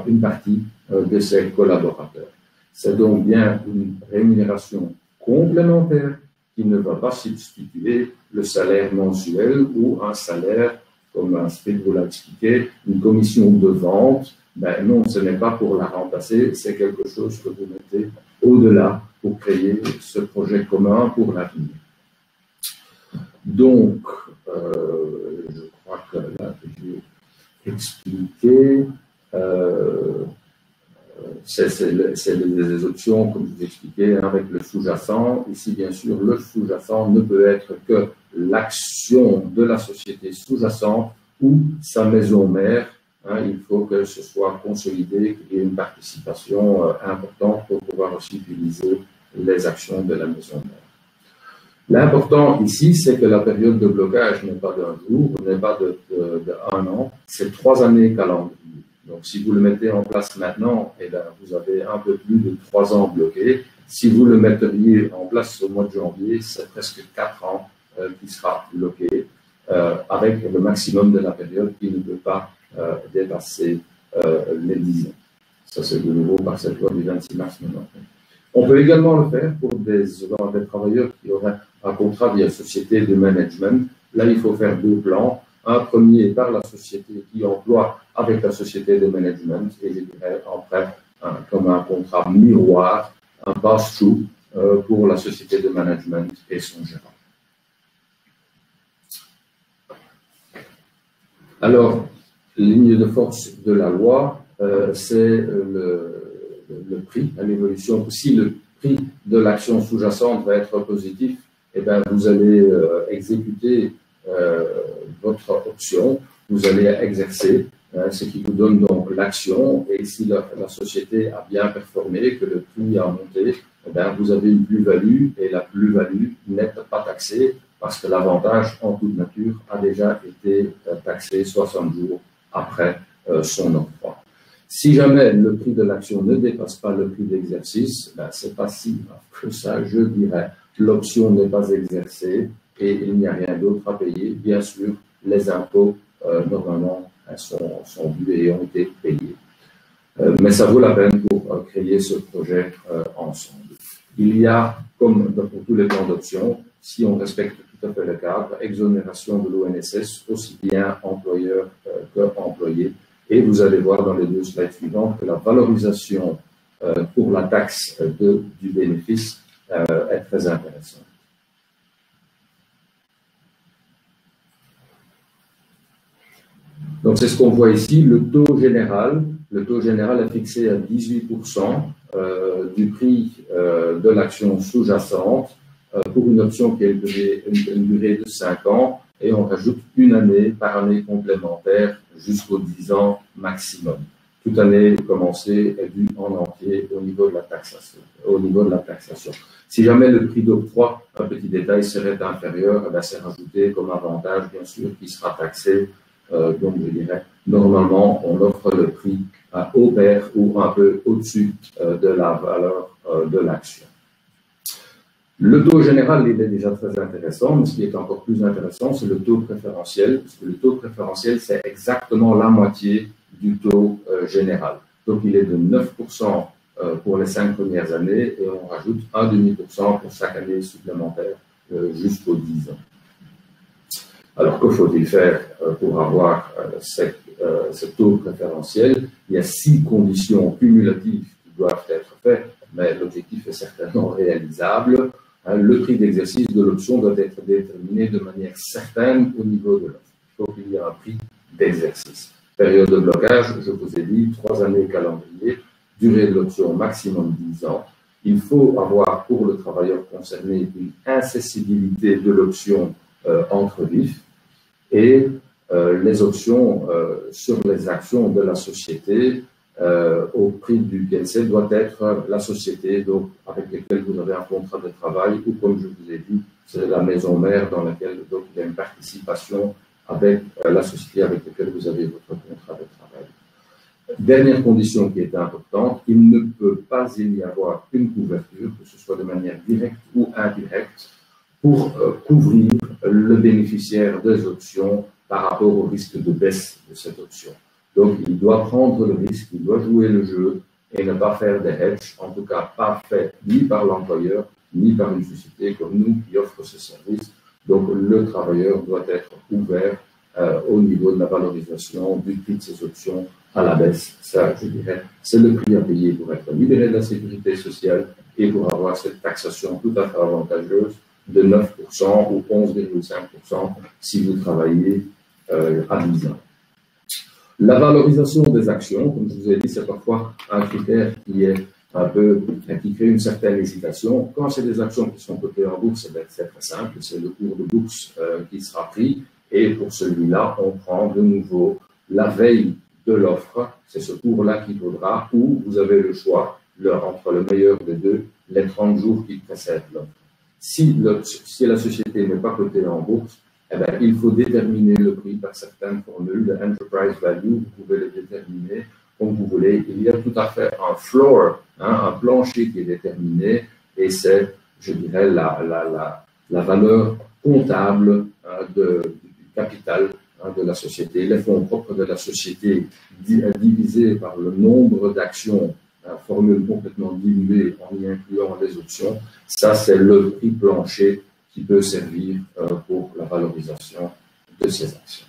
une partie de ses collaborateurs. C'est donc bien une rémunération complémentaire qui ne va pas substituer le salaire mensuel ou un salaire, comme Astrid vous l'a expliqué, une commission de vente. Ben non, ce n'est pas pour la remplacer, c'est quelque chose que vous mettez au-delà pour créer ce projet commun pour l'avenir. Donc, je crois que là, j'ai expliqué, c'est les options, comme je vous expliquais, avec le sous-jacent. Ici, bien sûr, le sous-jacent ne peut être que l'action de la société sous-jacente ou sa maison mère. Il faut que ce soit consolidé, qu'il y ait une participation importante pour pouvoir aussi utiliser les actions de la maison mère. L'important ici, c'est que la période de blocage n'est pas d'un jour, n'est pas d'un an, c'est 3 années calendrier. Donc, si vous le mettez en place maintenant, eh bien, vous avez un peu plus de 3 ans bloqués. Si vous le metteriez en place au mois de janvier, c'est presque 4 ans qui sera bloqué, avec le maximum de la période qui ne peut pas dépasser les 10 ans. Ça, c'est de nouveau par cette loi du 26 mars 1999. On peut également le faire pour des travailleurs qui auraient un contrat via société de management. Là, il faut faire 2 plans. Un premier par la société qui emploie avec la société de management et je dirais après comme un contrat miroir, un pass-through pour la société de management et son gérant. Alors, ligne de force de la loi, c'est le prix, l'évolution. Si prix de l'action sous-jacente va être positif, eh bien, vous allez exécuter votre option, vous allez exercer, ce qui vous donne donc l'action, et si la société a bien performé, que le prix a monté, eh bien, vous avez une plus-value, et la plus-value n'est pas taxée, parce que l'avantage en toute nature a déjà été taxé 60 jours après son octroi. Si jamais le prix de l'action ne dépasse pas le prix d'exercice, ben, c'est pas si grave que ça, je dirais. L'option n'est pas exercée et il n'y a rien d'autre à payer. Bien sûr, les impôts, normalement, sont dus et ont été payés. Mais ça vaut la peine pour créer ce projet ensemble. Il y a, comme pour tous les plans d'options, si on respecte tout à fait le cadre, exonération de l'ONSS, aussi bien employeur qu'employé. Et vous allez voir dans les 2 slides suivantes que la valorisation pour la taxe du bénéfice est très intéressante. Donc, c'est ce qu'on voit ici. Le taux général est fixé à 18% du prix de l'action sous-jacente pour une option qui a une durée de 5 ans et on rajoute une année par année complémentaire jusqu'aux 10 ans maximum. Toute année commencée est due en entier au niveau de la taxation. Si jamais le prix d'octroi, un petit détail, serait inférieur, eh c'est rajouté comme avantage, bien sûr, qui sera taxé. Donc, je dirais, normalement, on offre le prix au pair ou un peu au-dessus de la valeur de l'action. Le taux général, il est déjà très intéressant, mais ce qui est encore plus intéressant, c'est le taux préférentiel, parce que le taux préférentiel, c'est exactement la moitié du taux général. Donc, il est de 9% pour les 5 premières années et on rajoute 1,5% pour chaque année supplémentaire jusqu'aux 10 ans. Alors, que faut-il faire pour avoir ce taux préférentiel? Il y a 6 conditions cumulatives qui doivent être faites, mais l'objectif est certainement réalisable. Le prix d'exercice de l'option doit être déterminé de manière certaine au niveau de l'offre. Il faut qu'il y ait un prix d'exercice. Période de blocage, je vous ai dit, 3 années calendrier, durée de l'option maximum 10 ans. Il faut avoir pour le travailleur concerné une incessibilité de l'option entre vifs et les options sur les actions de la société au prix duquel c'est doit être la société donc, avec laquelle vous avez un contrat de travail ou comme je vous ai dit, c'est la maison mère dans laquelle donc, il y a une participation avec la société avec laquelle vous avez votre contrat de travail. Dernière condition qui est importante, il ne peut pas y avoir une couverture, que ce soit de manière directe ou indirecte, pour couvrir le bénéficiaire des options par rapport au risque de baisse de cette option. Donc, il doit prendre le risque, il doit jouer le jeu et ne pas faire des hedges, en tout cas pas fait ni par l'employeur, ni par une société comme nous qui offre ce service. Donc, le travailleur doit être ouvert au niveau de la valorisation du prix de ces options à la baisse. Ça, je dirais, c'est le prix à payer pour être libéré de la sécurité sociale et pour avoir cette taxation tout à fait avantageuse de 9% ou 11,5% si vous travaillez à 10 ans. La valorisation des actions, comme je vous ai dit, c'est parfois un critère qui crée une certaine hésitation. Quand c'est des actions qui sont cotées en bourse, c'est très simple, c'est le cours de bourse qui sera pris. Et pour celui-là, on prend de nouveau la veille de l'offre. C'est ce cours-là qui vaudra, ou vous avez le choix entre le meilleur des deux, les 30 jours qui précèdent l'offre. Si la société n'est pas cotée en bourse, eh bien, il faut déterminer le prix par certaines formules. Le enterprise value, vous pouvez le déterminer comme vous voulez. Il y a tout à fait un floor, un plancher qui est déterminé, et c'est, je dirais, la valeur comptable du capital de la société. Les fonds propres de la société divisés par le nombre d'actions, formule complètement diluée en y incluant les options, ça c'est le prix plancher qui peut servir pour la valorisation de ces actions.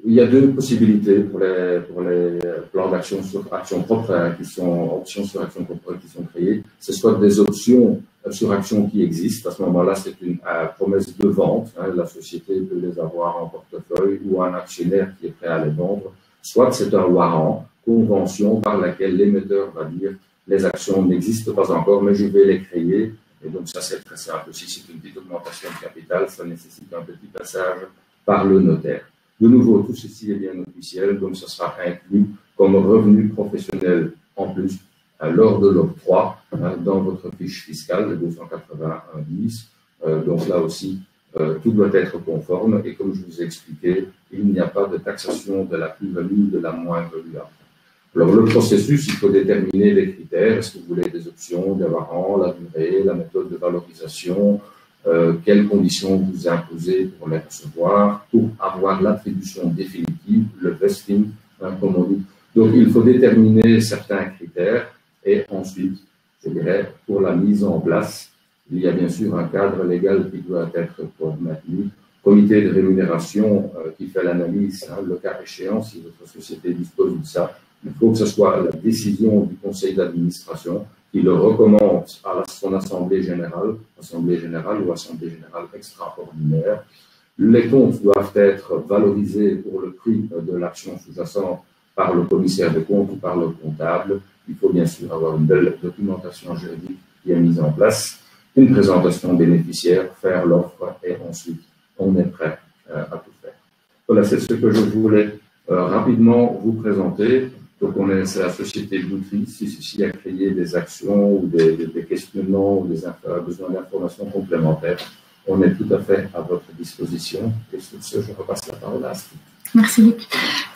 Il y a deux possibilités pour les plans d'action sur action propre qui sont options sur action propre qui sont créées. Ce soit des options sur actions qui existent. À ce moment-là, c'est une promesse de vente. La société peut les avoir en portefeuille ou un actionnaire qui est prêt à les vendre. Soit c'est un warrant, convention par laquelle l'émetteur va dire les actions n'existent pas encore, mais je vais les créer. Et donc ça, c'est très simple. Si c'est une petite augmentation de capital, ça nécessite un petit passage par le notaire. De nouveau, tout ceci est bien officiel, donc ça sera inclus comme revenu professionnel en plus lors de l'octroi dans votre fiche fiscale, le 290. Donc là aussi, tout doit être conforme et comme je vous ai expliqué, il n'y a pas de taxation de la plus-value ou de la moins-value. Alors le processus, il faut déterminer les critères. Est-ce que vous voulez des options, des warrants, la durée, la méthode de valorisation, quelles conditions vous imposez pour les recevoir, pour avoir l'attribution définitive, le vesting, comme on dit. Donc, il faut déterminer certains critères et ensuite, je dirais, pour la mise en place, il y a bien sûr un cadre légal qui doit être maintenu, comité de rémunération qui fait l'analyse, le cas échéant, si votre société dispose de ça. Il faut que ce soit la décision du conseil d'administration qui le recommande à son assemblée générale ou assemblée générale extraordinaire. Les comptes doivent être valorisés pour le prix de l'action sous-jacente par le commissaire des comptes ou par le comptable. Il faut bien sûr avoir une belle documentation juridique qui est mise en place, une présentation bénéficiaire, faire l'offre et ensuite on est prêt à tout faire. Voilà, c'est ce que je voulais rapidement vous présenter. Donc, c'est la société Boutry. Si ceci a créé des actions ou des questionnements ou des besoins d'informations complémentaires, on est tout à fait à votre disposition. Et sur ce, je repasse la parole à Astrid. Merci Luc.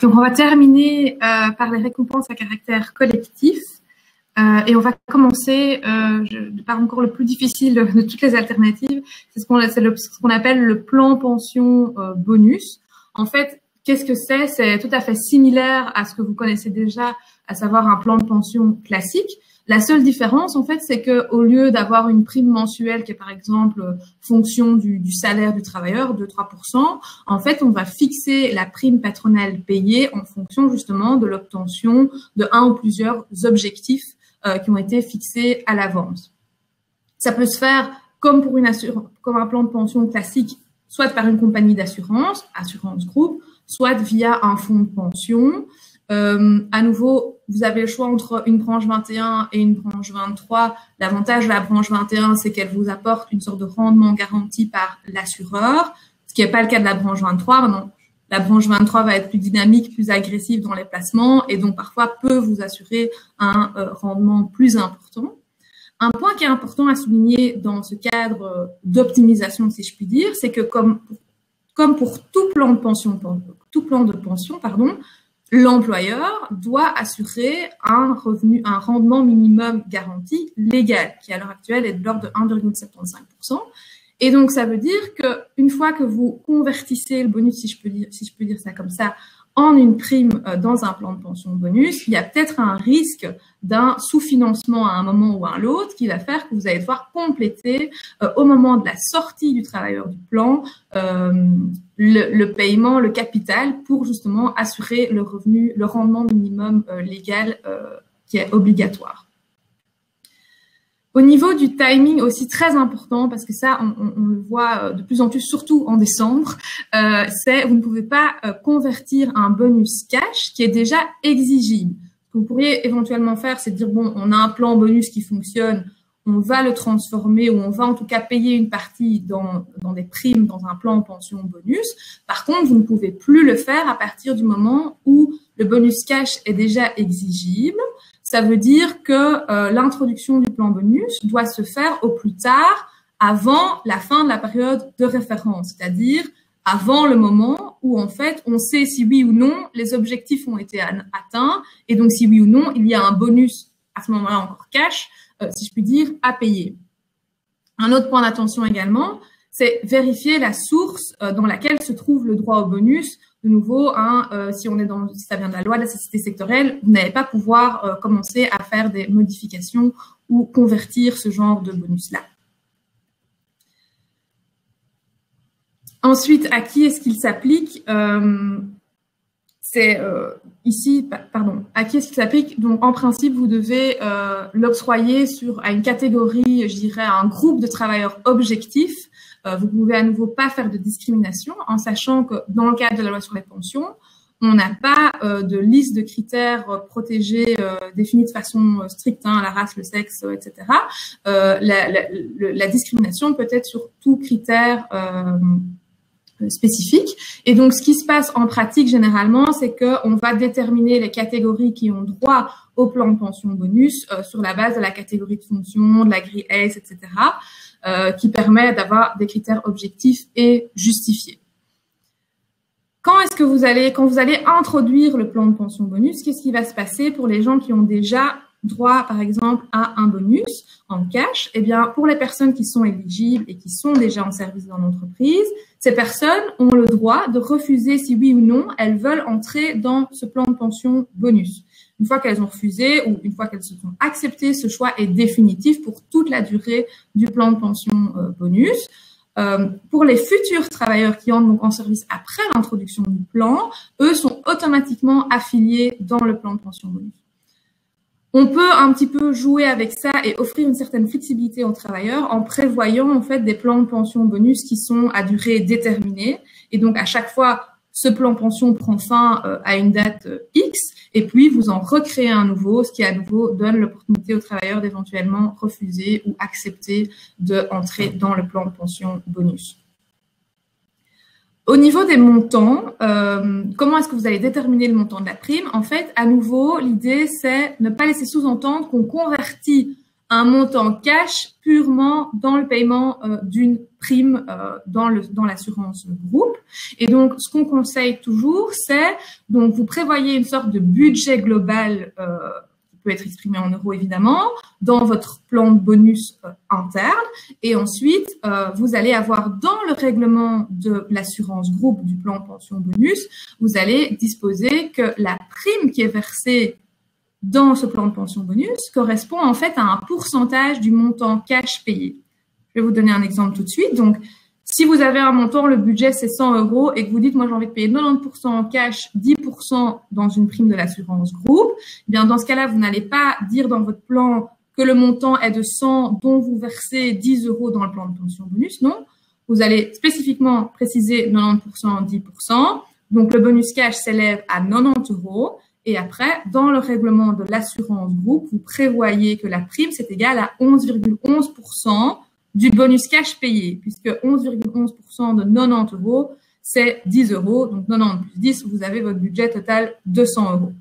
Donc, on va terminer par les récompenses à caractère collectif. Et on va commencer par encore le plus difficile de toutes les alternatives. C'est ce qu'on appelle le plan pension bonus. En fait, qu'est-ce que c'est? C'est tout à fait similaire à ce que vous connaissez déjà, à savoir un plan de pension classique. La seule différence, en fait, c'est que au lieu d'avoir une prime mensuelle qui est par exemple fonction du salaire du travailleur, 2-3%, en fait, on va fixer la prime patronale payée en fonction justement de l'obtention de un ou plusieurs objectifs qui ont été fixés à l'avance. Ça peut se faire comme pour comme un plan de pension classique, soit par une compagnie d'assurance, assurance groupe, soit via un fonds de pension. À nouveau, vous avez le choix entre une branche 21 et une branche 23. L'avantage de la branche 21, c'est qu'elle vous apporte une sorte de rendement garanti par l'assureur, ce qui n'est pas le cas de la branche 23. Non, la branche 23 va être plus dynamique, plus agressive dans les placements et donc parfois peut vous assurer un rendement plus important. Un point qui est important à souligner dans ce cadre d'optimisation, si je puis dire, c'est que comme pour tout plan de pension, l'employeur doit assurer un rendement minimum garanti légal, qui à l'heure actuelle est de l'ordre de 1,75%. Et donc, ça veut dire que une fois que vous convertissez le bonus, si je peux dire ça comme ça, en une prime dans un plan de pension bonus, il y a peut-être un risque d'un sous-financement à un moment ou à l'autre qui va faire que vous allez devoir compléter au moment de la sortie du travailleur du plan le paiement, le capital pour justement assurer le revenu, le rendement minimum légal qui est obligatoire. Au niveau du timing aussi très important, parce que ça, on le voit de plus en plus, surtout en décembre, c'est vous ne pouvez pas convertir un bonus cash qui est déjà exigible. Ce que vous pourriez éventuellement faire, c'est dire, bon, on a un plan bonus qui fonctionne, on va le transformer ou on va en tout cas payer une partie dans des primes, dans un plan pension bonus. Par contre, vous ne pouvez plus le faire à partir du moment où le bonus cash est déjà exigible. Ça veut dire que l'introduction du plan bonus doit se faire au plus tard avant la fin de la période de référence, c'est-à-dire avant le moment où en fait on sait si oui ou non les objectifs ont été atteints et donc si oui ou non il y a un bonus à ce moment-là encore cash, si je puis dire, à payer. Un autre point d'attention également, c'est vérifier la source dans laquelle se trouve le droit au bonus. De nouveau, si ça vient de la loi de la société sectorielle, vous n'allez pas pouvoir commencer à faire des modifications ou convertir ce genre de bonus-là. Ensuite, à qui est-ce qu'il s'applique? c'est ici, pardon, à qui est-ce qui s'applique? Donc, en principe, vous devez l'octroyer à une catégorie, je dirais, à un groupe de travailleurs objectifs. Vous pouvez à nouveau pas faire de discrimination, en sachant que dans le cadre de la loi sur les pensions, on n'a pas de liste de critères protégés définis de façon stricte, hein, la race, le sexe, etc. La discrimination peut être sur tout critère spécifique. Et donc, ce qui se passe en pratique généralement, c'est qu'on va déterminer les catégories qui ont droit au plan de pension bonus sur la base de la catégorie de fonction, de la grille ACE, etc., qui permet d'avoir des critères objectifs et justifiés. Quand vous allez introduire le plan de pension bonus, qu'est-ce qui va se passer pour les gens qui ont déjà droit, par exemple, à un bonus en cash? Eh bien, pour les personnes qui sont éligibles et qui sont déjà en service dans l'entreprise, ces personnes ont le droit de refuser si oui ou non elles veulent entrer dans ce plan de pension bonus. Une fois qu'elles ont refusé ou une fois qu'elles se sont acceptées, ce choix est définitif pour toute la durée du plan de pension bonus. Pour les futurs travailleurs qui entrent donc en service après l'introduction du plan, eux sont automatiquement affiliés dans le plan de pension bonus. On peut un petit peu jouer avec ça et offrir une certaine flexibilité aux travailleurs en prévoyant en fait des plans de pension bonus qui sont à durée déterminée. Et donc à chaque fois, ce plan pension prend fin à une date X et puis vous en recréez un nouveau, ce qui à nouveau donne l'opportunité aux travailleurs d'éventuellement refuser ou accepter d'entrer dans le plan de pension bonus. Au niveau des montants, comment est-ce que vous allez déterminer le montant de la prime? En fait, à nouveau, l'idée, c'est ne pas laisser sous-entendre qu'on convertit un montant cash purement dans le paiement d'une prime dans l'assurance groupe. Et donc, ce qu'on conseille toujours, c'est donc vous prévoyez une sorte de budget global qui peut être exprimé en euros évidemment dans votre plan de bonus interne. Et ensuite, vous allez avoir dans le règlement de l'assurance groupe du plan de pension bonus, vous allez disposer que la prime qui est versée dans ce plan de pension bonus correspond en fait à un pourcentage du montant cash payé. Je vais vous donner un exemple tout de suite. Donc, si vous avez un montant, le budget c'est 100 € et que vous dites, moi j'ai envie de payer 90% en cash, 10% dans une prime de l'assurance groupe, eh bien dans ce cas-là, vous n'allez pas dire dans votre plan que le montant est de 100 dont vous versez 10 € dans le plan de pension bonus. Non, vous allez spécifiquement préciser 90%, 10%. Donc, le bonus cash s'élève à 90 €. Et après, dans le règlement de l'assurance groupe, vous prévoyez que la prime, c'est égal à 11,11% du bonus cash payé, puisque 11,11% de 90 €, c'est 10 €. Donc, 90 plus 10, vous avez votre budget total 200 €.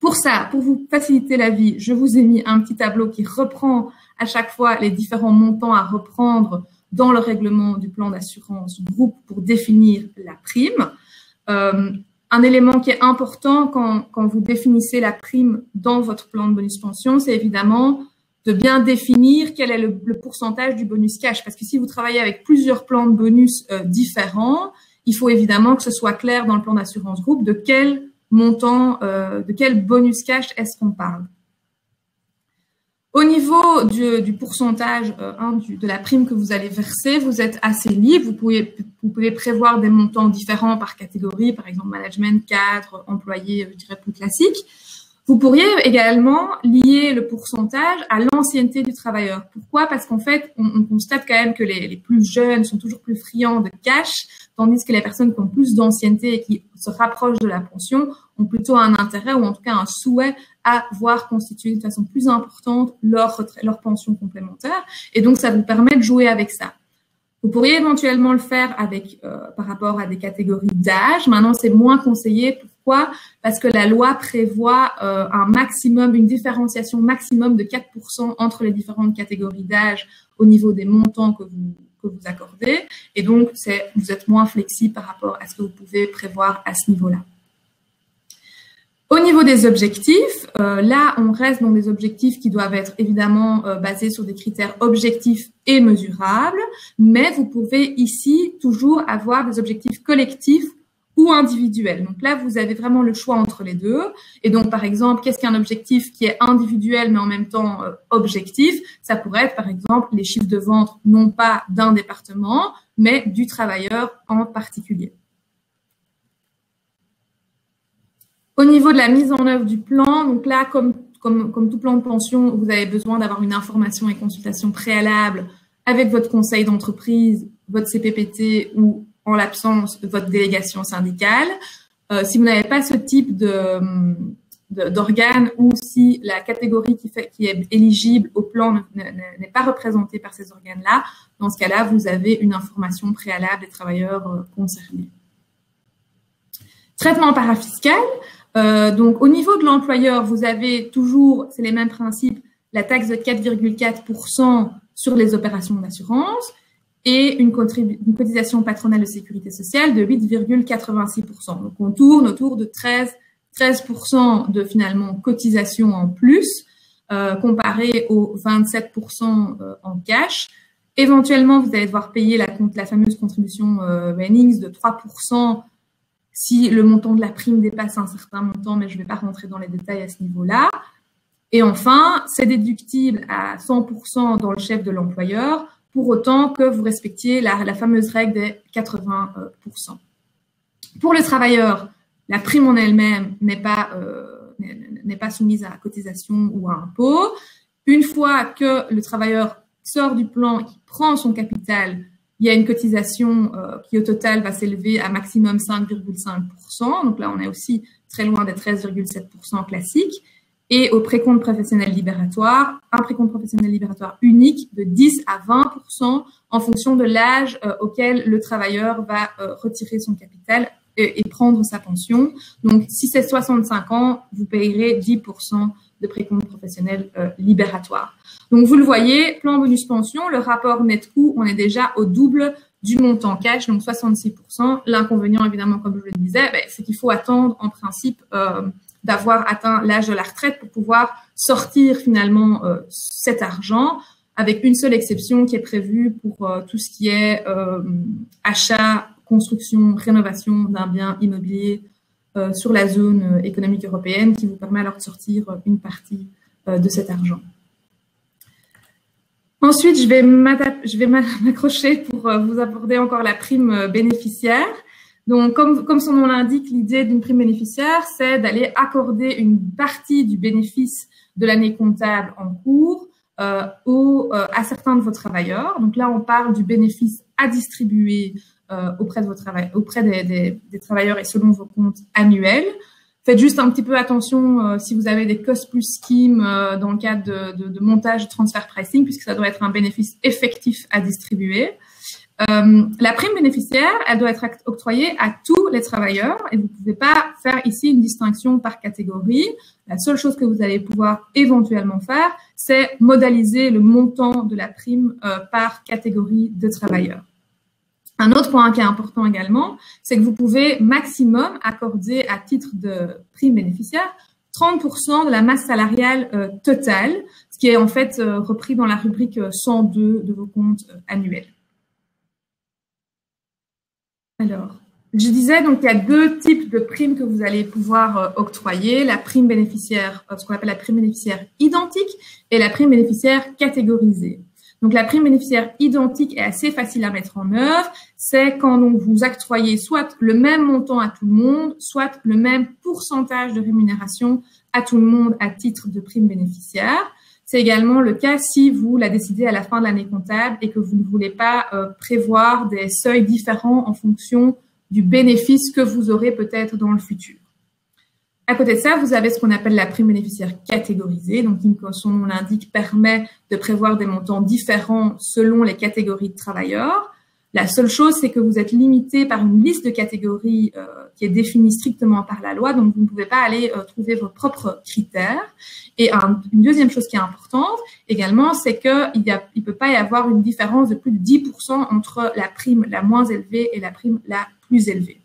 Pour ça, pour vous faciliter la vie, je vous ai mis un petit tableau qui reprend à chaque fois les différents montants à reprendre dans le règlement du plan d'assurance groupe pour définir la prime. Un élément qui est important quand vous définissez la prime dans votre plan de bonus pension, c'est évidemment de bien définir quel est le pourcentage du bonus cash. Parce que si vous travaillez avec plusieurs plans de bonus différents, il faut évidemment que ce soit clair dans le plan d'assurance groupe de quel montant, de quel bonus cash est-ce qu'on parle. Au niveau du pourcentage de la prime que vous allez verser, vous êtes assez libre. Vous pouvez prévoir des montants différents par catégorie, par exemple management, cadre, employé, je dirais plus classique. Vous pourriez également lier le pourcentage à l'ancienneté du travailleur. Pourquoi? Parce qu'en fait, on constate quand même que les plus jeunes sont toujours plus friands de cash, tandis que les personnes qui ont plus d'ancienneté et qui se rapprochent de la pension ont plutôt un intérêt ou en tout cas un souhait à voir constituer de façon plus importante leur pension complémentaire. Et donc, ça vous permet de jouer avec ça. Vous pourriez éventuellement le faire par rapport à des catégories d'âge. Maintenant, c'est moins conseillé. Pourquoi? Parce que la loi prévoit une différenciation maximum de 4% entre les différentes catégories d'âge au niveau des montants que vous accordez. Et donc, vous êtes moins flexible par rapport à ce que vous pouvez prévoir à ce niveau-là. Au niveau des objectifs, là, on reste dans des objectifs qui doivent être évidemment basés sur des critères objectifs et mesurables, mais vous pouvez ici toujours avoir des objectifs collectifs ou individuels. Donc là, vous avez vraiment le choix entre les deux. Et donc, par exemple, qu'est-ce qu'un objectif qui est individuel mais en même temps objectif? Ça pourrait être, par exemple, les chiffres de vente non pas d'un département, mais du travailleur en particulier. Au niveau de la mise en œuvre du plan, donc là, comme tout plan de pension, vous avez besoin d'avoir une information et consultation préalable avec votre conseil d'entreprise, votre CPPT ou, en l'absence, votre délégation syndicale. Si vous n'avez pas ce type d'organe ou si la catégorie qui est éligible au plan n'est pas représentée par ces organes-là, dans ce cas-là, vous avez une information préalable des travailleurs concernés. Traitement parafiscal. Donc, au niveau de l'employeur, vous avez toujours, c'est les mêmes principes, la taxe de 4,4% sur les opérations d'assurance et une cotisation patronale de sécurité sociale de 8,86%. Donc, on tourne autour de 13% de finalement cotisation en plus, comparé aux 27% en cash. Éventuellement, vous allez devoir payer la fameuse contribution Wennings de 3% si le montant de la prime dépasse un certain montant, mais je ne vais pas rentrer dans les détails à ce niveau-là. Et enfin, c'est déductible à 100% dans le chef de l'employeur, pour autant que vous respectiez la fameuse règle des 80%. Pour les travailleurs, la prime en elle-même n'est pas soumise à cotisation ou à impôt. Une fois que le travailleur sort du plan et qu'il prend son capital, il y a une cotisation qui au total va s'élever à maximum 5,5%. Donc là, on est aussi très loin des 13,7% classiques. Et au précompte professionnel libératoire, un précompte professionnel libératoire unique de 10 à 20% en fonction de l'âge auquel le travailleur va retirer son capital et prendre sa pension. Donc, si c'est 65 ans, vous payerez 10% de précompte professionnel libératoire. Donc, vous le voyez, plan bonus pension, le rapport net coût, on est déjà au double du montant cash, donc 66%. L'inconvénient, évidemment, comme je le disais, c'est qu'il faut attendre, en principe, d'avoir atteint l'âge de la retraite pour pouvoir sortir finalement cet argent, avec une seule exception qui est prévue pour tout ce qui est achat, construction, rénovation d'un bien immobilier sur la zone économique européenne, qui vous permet alors de sortir une partie de cet argent. Ensuite, je vais m'accrocher pour vous aborder encore la prime bénéficiaire. Donc, comme son nom l'indique, l'idée d'une prime bénéficiaire, c'est d'aller accorder une partie du bénéfice de l'année comptable en cours à certains de vos travailleurs. Donc là, on parle du bénéfice à distribuer auprès des travailleurs et selon vos comptes annuels. Faites juste un petit peu attention si vous avez des cost plus schemes dans le cadre de montage de transfer pricing, puisque ça doit être un bénéfice effectif à distribuer. La prime bénéficiaire, elle doit être octroyée à tous les travailleurs et vous ne pouvez pas faire ici une distinction par catégorie. La seule chose que vous allez pouvoir éventuellement faire, c'est modaliser le montant de la prime par catégorie de travailleurs. Un autre point qui est important également, c'est que vous pouvez maximum accorder à titre de prime bénéficiaire 30% de la masse salariale totale, ce qui est en fait repris dans la rubrique 102 de vos comptes annuels. Alors, je disais donc qu'il y a deux types de primes que vous allez pouvoir octroyer, la prime bénéficiaire, ce qu'on appelle la prime bénéficiaire identique et la prime bénéficiaire catégorisée. Donc, la prime bénéficiaire identique est assez facile à mettre en œuvre. C'est quand donc vous octroyez soit le même montant à tout le monde, soit le même pourcentage de rémunération à tout le monde à titre de prime bénéficiaire. C'est également le cas si vous la décidez à la fin de l'année comptable et que vous ne voulez pas prévoir des seuils différents en fonction du bénéfice que vous aurez peut-être dans le futur. À côté de ça, vous avez ce qu'on appelle la prime bénéficiaire catégorisée, donc qui, comme son nom l'indique, permet de prévoir des montants différents selon les catégories de travailleurs. La seule chose, c'est que vous êtes limité par une liste de catégories qui est définie strictement par la loi, donc vous ne pouvez pas aller trouver vos propres critères. Et une deuxième chose qui est importante également, c'est qu'il ne peut pas y avoir une différence de plus de 10% entre la prime la moins élevée et la prime la plus élevée.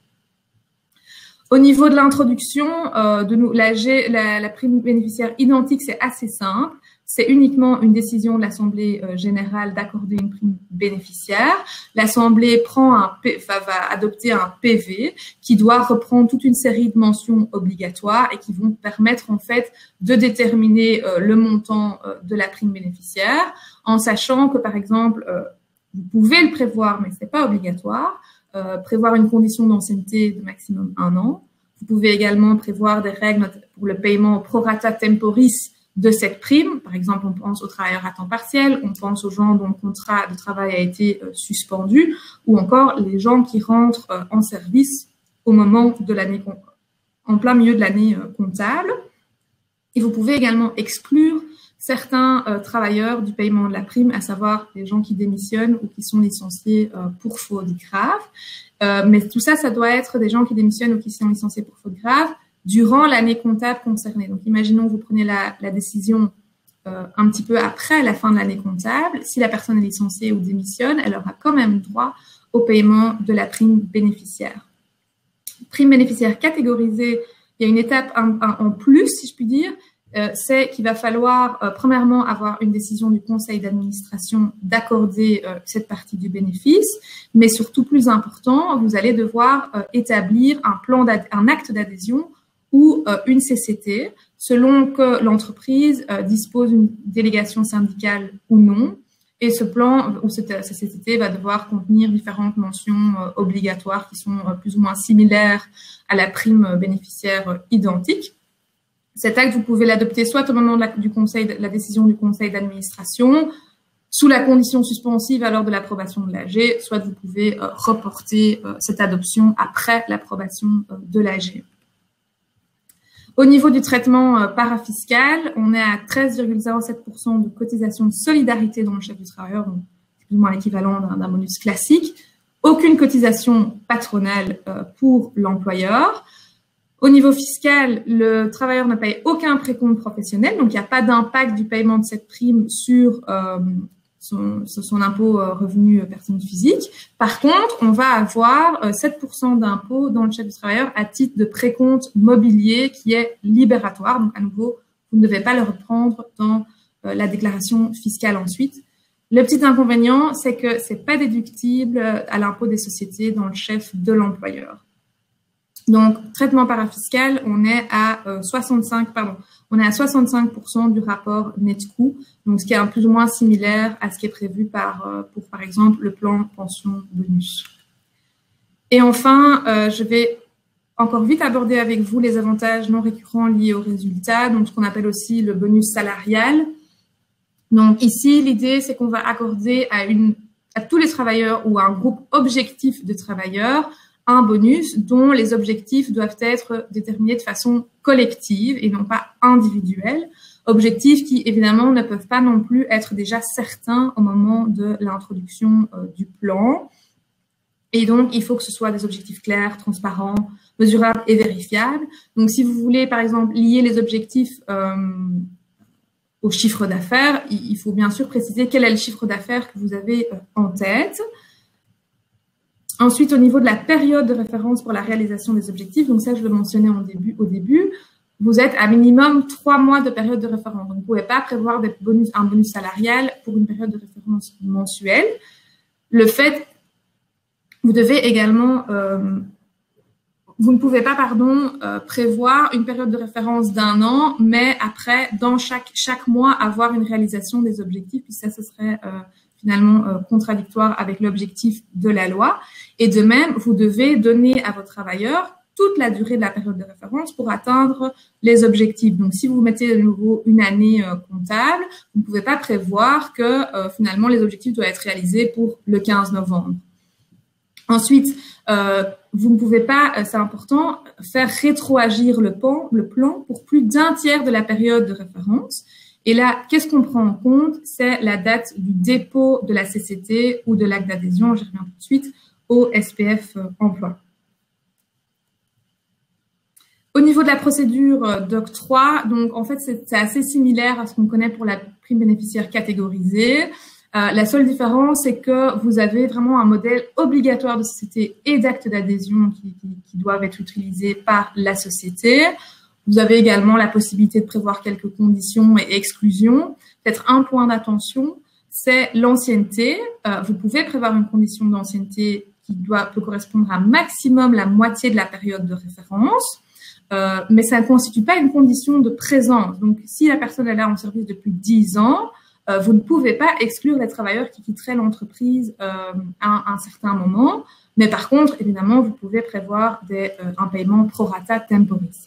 Au niveau de l'introduction, la prime bénéficiaire identique, c'est assez simple. C'est uniquement une décision de l'Assemblée générale d'accorder une prime bénéficiaire. L'Assemblée va adopter un PV qui doit reprendre toute une série de mentions obligatoires et qui vont permettre en fait de déterminer le montant de la prime bénéficiaire, en sachant que par exemple, vous pouvez le prévoir, mais ce n'est pas obligatoire, prévoir une condition d'ancienneté de maximum 1 an. Vous pouvez également prévoir des règles pour le paiement pro rata temporis de cette prime. Par exemple, on pense aux travailleurs à temps partiel, on pense aux gens dont le contrat de travail a été suspendu, ou encore les gens qui rentrent en service au moment de l'année, en plein milieu de l'année comptable. Et vous pouvez également exclure certains travailleurs du paiement de la prime, à savoir les gens qui démissionnent ou qui sont licenciés pour faute grave. Mais tout ça, ça doit être des gens qui démissionnent ou qui sont licenciés pour faute grave durant l'année comptable concernée. Donc, imaginons que vous prenez la décision un petit peu après la fin de l'année comptable. Si la personne est licenciée ou démissionne, elle aura quand même droit au paiement de la prime bénéficiaire. Prime bénéficiaire catégorisée, il y a une étape en plus, si je puis dire, c'est qu'il va falloir premièrement avoir une décision du conseil d'administration d'accorder cette partie du bénéfice, mais surtout plus important, vous allez devoir établir un acte d'adhésion ou une CCT, selon que l'entreprise dispose d'une délégation syndicale ou non. Et ce plan ou cette CCT va devoir contenir différentes mentions obligatoires qui sont plus ou moins similaires à la prime bénéficiaire identique. Cet acte, vous pouvez l'adopter soit au moment de la décision du conseil d'administration, sous la condition suspensive à l'heure de l'approbation de l'AG, soit vous pouvez reporter cette adoption après l'approbation de l'AG. Au niveau du traitement parafiscal, on est à 13,07% de cotisation de solidarité dans le chef du travailleur, donc c'est plus ou moins l'équivalent d'un bonus classique. Aucune cotisation patronale pour l'employeur. Au niveau fiscal, le travailleur ne paye aucun précompte professionnel, donc il n'y a pas d'impact du paiement de cette prime sur son impôt revenu personne physique. Par contre, on va avoir 7% d'impôt dans le chef du travailleur à titre de précompte mobilier qui est libératoire. Donc, à nouveau, vous ne devez pas le reprendre dans la déclaration fiscale ensuite. Le petit inconvénient, c'est que c'est pas déductible à l'impôt des sociétés dans le chef de l'employeur. Donc, traitement parafiscal, on est à 65% du rapport net-coût, donc ce qui est plus ou moins similaire à ce qui est prévu pour, par exemple, le plan pension bonus. Et enfin, je vais encore vite aborder avec vous les avantages non récurrents liés aux résultats, donc ce qu'on appelle aussi le bonus salarial. Donc ici, l'idée, c'est qu'on va accorder à tous les travailleurs ou à un groupe objectif de travailleurs un bonus dont les objectifs doivent être déterminés de façon collective et non pas individuelle. Objectifs qui, évidemment, ne peuvent pas non plus être déjà certains au moment de l'introduction du plan. Et donc, il faut que ce soit des objectifs clairs, transparents, mesurables et vérifiables. Donc, si vous voulez, par exemple, lier les objectifs au chiffre d'affaires, il faut bien sûr préciser quel est le chiffre d'affaires que vous avez en tête. Ensuite, au niveau de la période de référence pour la réalisation des objectifs, donc ça, je le mentionnais au début, vous êtes à minimum 3 mois de période de référence. Donc, vous ne pouvez pas prévoir un bonus salarial pour une période de référence mensuelle. Vous devez également, vous ne pouvez pas, prévoir une période de référence d'1 an, mais après, dans chaque mois, avoir une réalisation des objectifs, puis ça, ce serait finalement contradictoire avec l'objectif de la loi. Et de même, vous devez donner à vos travailleurs toute la durée de la période de référence pour atteindre les objectifs. Donc, si vous mettez de nouveau une année comptable, vous ne pouvez pas prévoir que finalement les objectifs doivent être réalisés pour le 15 novembre. Ensuite, vous ne pouvez pas, c'est important, faire rétroagir le plan pour plus d'un tiers de la période de référence. Et là, qu'est-ce qu'on prend en compte? C'est la date du dépôt de la CCT ou de l'acte d'adhésion, j'y reviens tout de suite, au SPF emploi. Au niveau de la procédure d'octroi, donc en fait, c'est assez similaire à ce qu'on connaît pour la prime bénéficiaire catégorisée. La seule différence, c'est que vous avez vraiment un modèle obligatoire de société et d'acte d'adhésion qui doivent être utilisés par la société. Vous avez également la possibilité de prévoir quelques conditions et exclusions. Peut-être un point d'attention, c'est l'ancienneté. Vous pouvez prévoir une condition d'ancienneté qui peut correspondre à maximum la moitié de la période de référence, mais ça ne constitue pas une condition de présence. Donc, si la personne est là en service depuis 10 ans, vous ne pouvez pas exclure les travailleurs qui quitteraient l'entreprise à un certain moment. Mais par contre, évidemment, vous pouvez prévoir un paiement pro rata temporis.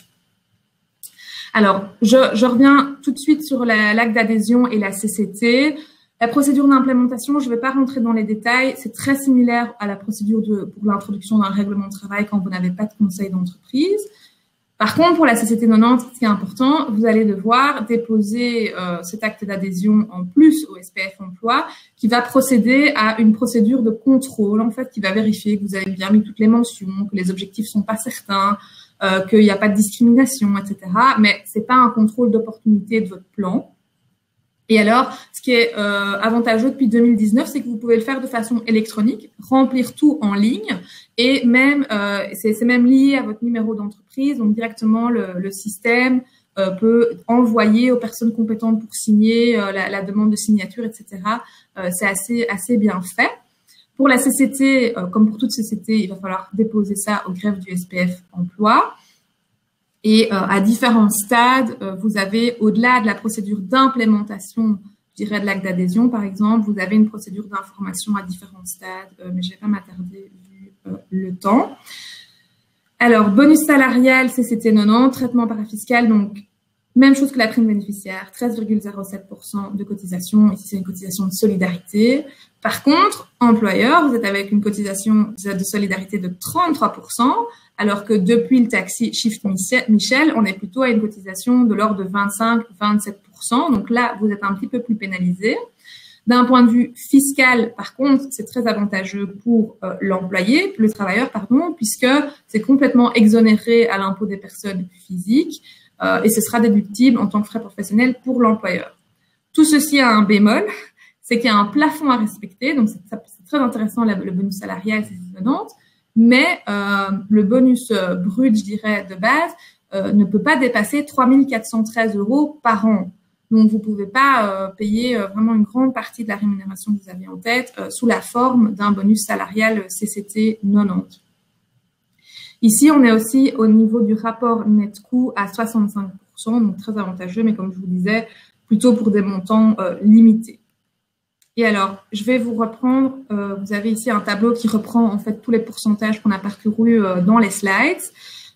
Alors, je reviens tout de suite sur l'acte d'adhésion et la CCT. La procédure d'implémentation, je ne vais pas rentrer dans les détails. C'est très similaire à la procédure pour l'introduction d'un règlement de travail quand vous n'avez pas de conseil d'entreprise. Par contre, pour la CCT 90, ce qui est important, vous allez devoir déposer cet acte d'adhésion en plus au SPF Emploi qui va procéder à une procédure de contrôle, en fait, qui va vérifier que vous avez bien mis toutes les mentions, que les objectifs sont pas certains, qu'il n'y a pas de discrimination, etc. Mais c'est pas un contrôle d'opportunité de votre plan. Et alors, ce qui est avantageux depuis 2019, c'est que vous pouvez le faire de façon électronique, remplir tout en ligne, et même c'est même lié à votre numéro d'entreprise. Donc directement, le système peut envoyer aux personnes compétentes pour signer la demande de signature, etc. C'est assez bien fait. Pour la CCT, comme pour toute CCT, il va falloir déposer ça au greffe du SPF Emploi. Et à différents stades, vous avez, au-delà de la procédure d'implémentation, je dirais de l'acte d'adhésion par exemple, vous avez une procédure d'information à différents stades, mais je ne vais pas m'attarder vu le temps. Alors, bonus salarial, CCT 90, traitement parafiscal, donc même chose que la prime bénéficiaire, 13,07% de cotisation. Ici, c'est une cotisation de solidarité. Par contre, employeur, vous êtes avec une cotisation de solidarité de 33%, alors que depuis le taxi Shift Michel, on est plutôt à une cotisation de l'ordre de 25-27%. Donc là, vous êtes un petit peu plus pénalisé. D'un point de vue fiscal, par contre, c'est très avantageux pour l'employé, le travailleur, pardon, puisque c'est complètement exonéré à l'impôt des personnes physiques et ce sera déductible en tant que frais professionnels pour l'employeur. Tout ceci a un bémol, c'est qu'il y a un plafond à respecter, donc c'est très intéressant le bonus salarial, c'est 90, mais le bonus brut, je dirais, de base, ne peut pas dépasser 3 413 € par an. Donc, vous pouvez pas payer vraiment une grande partie de la rémunération que vous avez en tête sous la forme d'un bonus salarial CCT 90. Ici, on est aussi au niveau du rapport net-coût à 65%, donc très avantageux, mais comme je vous disais, plutôt pour des montants limités. Et alors, je vais vous reprendre, vous avez ici un tableau qui reprend en fait tous les pourcentages qu'on a parcourus dans les slides.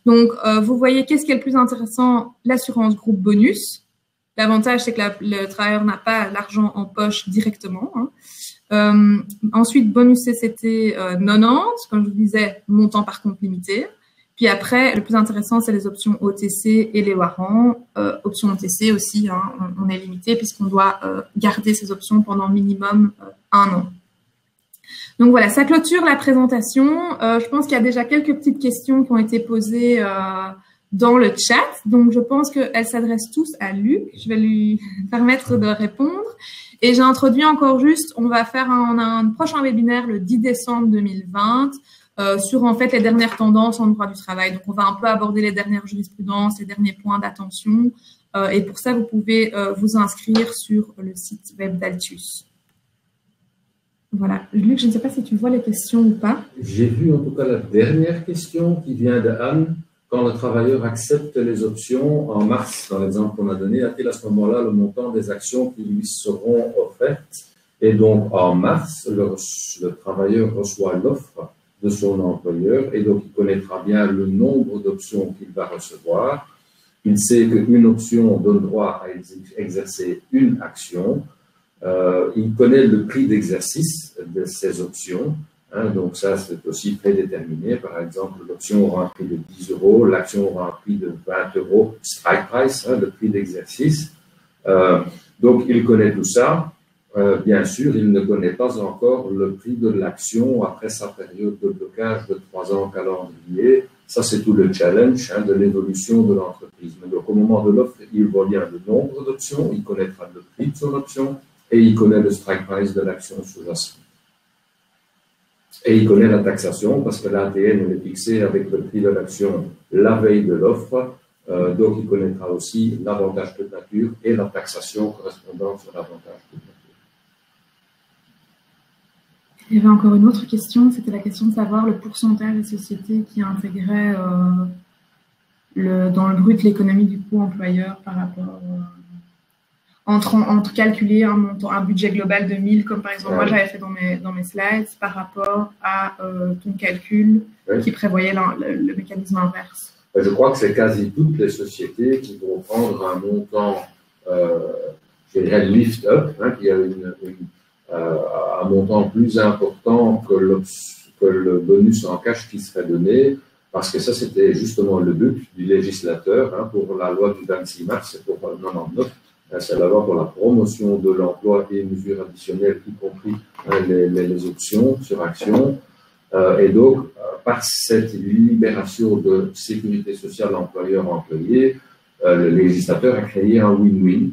Donc, vous voyez qu'est-ce qui est le plus intéressant, l'assurance groupe bonus. L'avantage, c'est que le travailleur n'a pas l'argent en poche directement. Ensuite, bonus CCT 90, comme je vous disais, montant par compte limité. Puis après, le plus intéressant, c'est les options OTC et les warrants. Options OTC aussi, hein, on est limité puisqu'on doit garder ces options pendant minimum 1 an. Donc voilà, ça clôture la présentation. Je pense qu'il y a déjà quelques petites questions qui ont été posées dans le chat. Donc je pense qu'elles s'adressent tous à Luc. Je vais lui permettre de répondre. Et j'ai introduit encore juste, on a un prochain webinaire le 10 décembre 2020 sur en fait les dernières tendances en droit du travail. Donc on va un peu aborder les dernières jurisprudences, les derniers points d'attention. Et pour ça, vous pouvez vous inscrire sur le site web d'Altius. Voilà. Luc, je ne sais pas si tu vois les questions ou pas. J'ai vu en tout cas la dernière question qui vient de Anne. Quand le travailleur accepte les options en mars, dans l'exemple qu'on a donné, a-t-il à ce moment-là le montant des actions qui lui seront offertes? Et donc, en mars, le travailleur reçoit l'offre de son employeur et donc il connaîtra bien le nombre d'options qu'il va recevoir. Il sait qu'une option donne droit à exercer une action. Il connaît le prix d'exercice de ces options. Donc ça, c'est aussi prédéterminé. Par exemple, l'option aura un prix de 10 €, l'action aura un prix de 20 €, strike price, le prix d'exercice. Donc, il connaît tout ça. Bien sûr, il ne connaît pas encore le prix de l'action après sa période de blocage de 3 ans calendrier. Ça, c'est tout le challenge de l'évolution de l'entreprise. Donc, au moment de l'offre, il voit bien le nombre d'options, il connaîtra le prix de son option et il connaît le strike price de l'action sous-jacente. Et il connaît la taxation parce que l'ATN est fixé avec le prix de l'action la veille de l'offre. Donc, il connaîtra aussi l'avantage de nature et la taxation correspondant sur l'avantage de nature. Il y avait encore une autre question, c'était la question de savoir le pourcentage des sociétés qui intégraient dans le brut l'économie du coût employeur par rapport... entre calculer un montant, un budget global de 1000, comme par exemple moi j'avais fait dans mes slides, par rapport à ton calcul qui prévoyait le mécanisme inverse. Je crois que c'est quasi toutes les sociétés qui vont prendre un montant, je dirais lift up, qui a un montant plus important que le bonus en cash qui serait donné, parce que ça c'était justement le but du législateur pour la loi du 26 mars, c'est pour 99. C'est la loi pour la promotion de l'emploi et mesures additionnelles, y compris les options sur action. Et donc, par cette libération de sécurité sociale employeur-employé, le législateur a créé un win-win,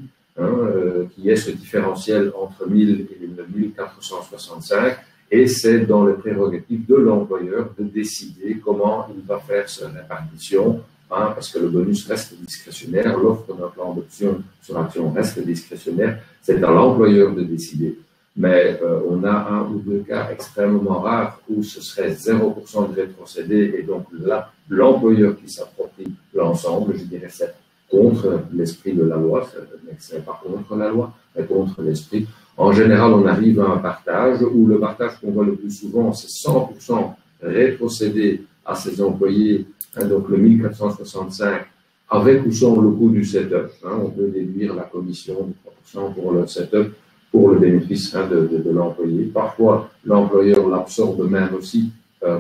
qui est ce différentiel entre 1000 et le 1465, et c'est dans les prérogatives de l'employeur de décider comment il va faire sa répartition, parce que le bonus reste discrétionnaire, l'offre d'un plan d'option sur action reste discrétionnaire, c'est à l'employeur de décider. Mais on a un ou deux cas extrêmement rares où ce serait 0% de rétrocédé, et donc là, l'employeur qui s'approprie l'ensemble, je dirais, c'est contre l'esprit de la loi, ce n'est pas contre la loi, mais contre l'esprit. En général, on arrive à un partage où le partage qu'on voit le plus souvent, c'est 100% rétrocédé à ses employés, donc le 1465, avec ou sans le coût du setup. On peut déduire la commission de 3% pour le setup, pour le bénéfice de l'employé. Parfois, l'employeur l'absorbe même aussi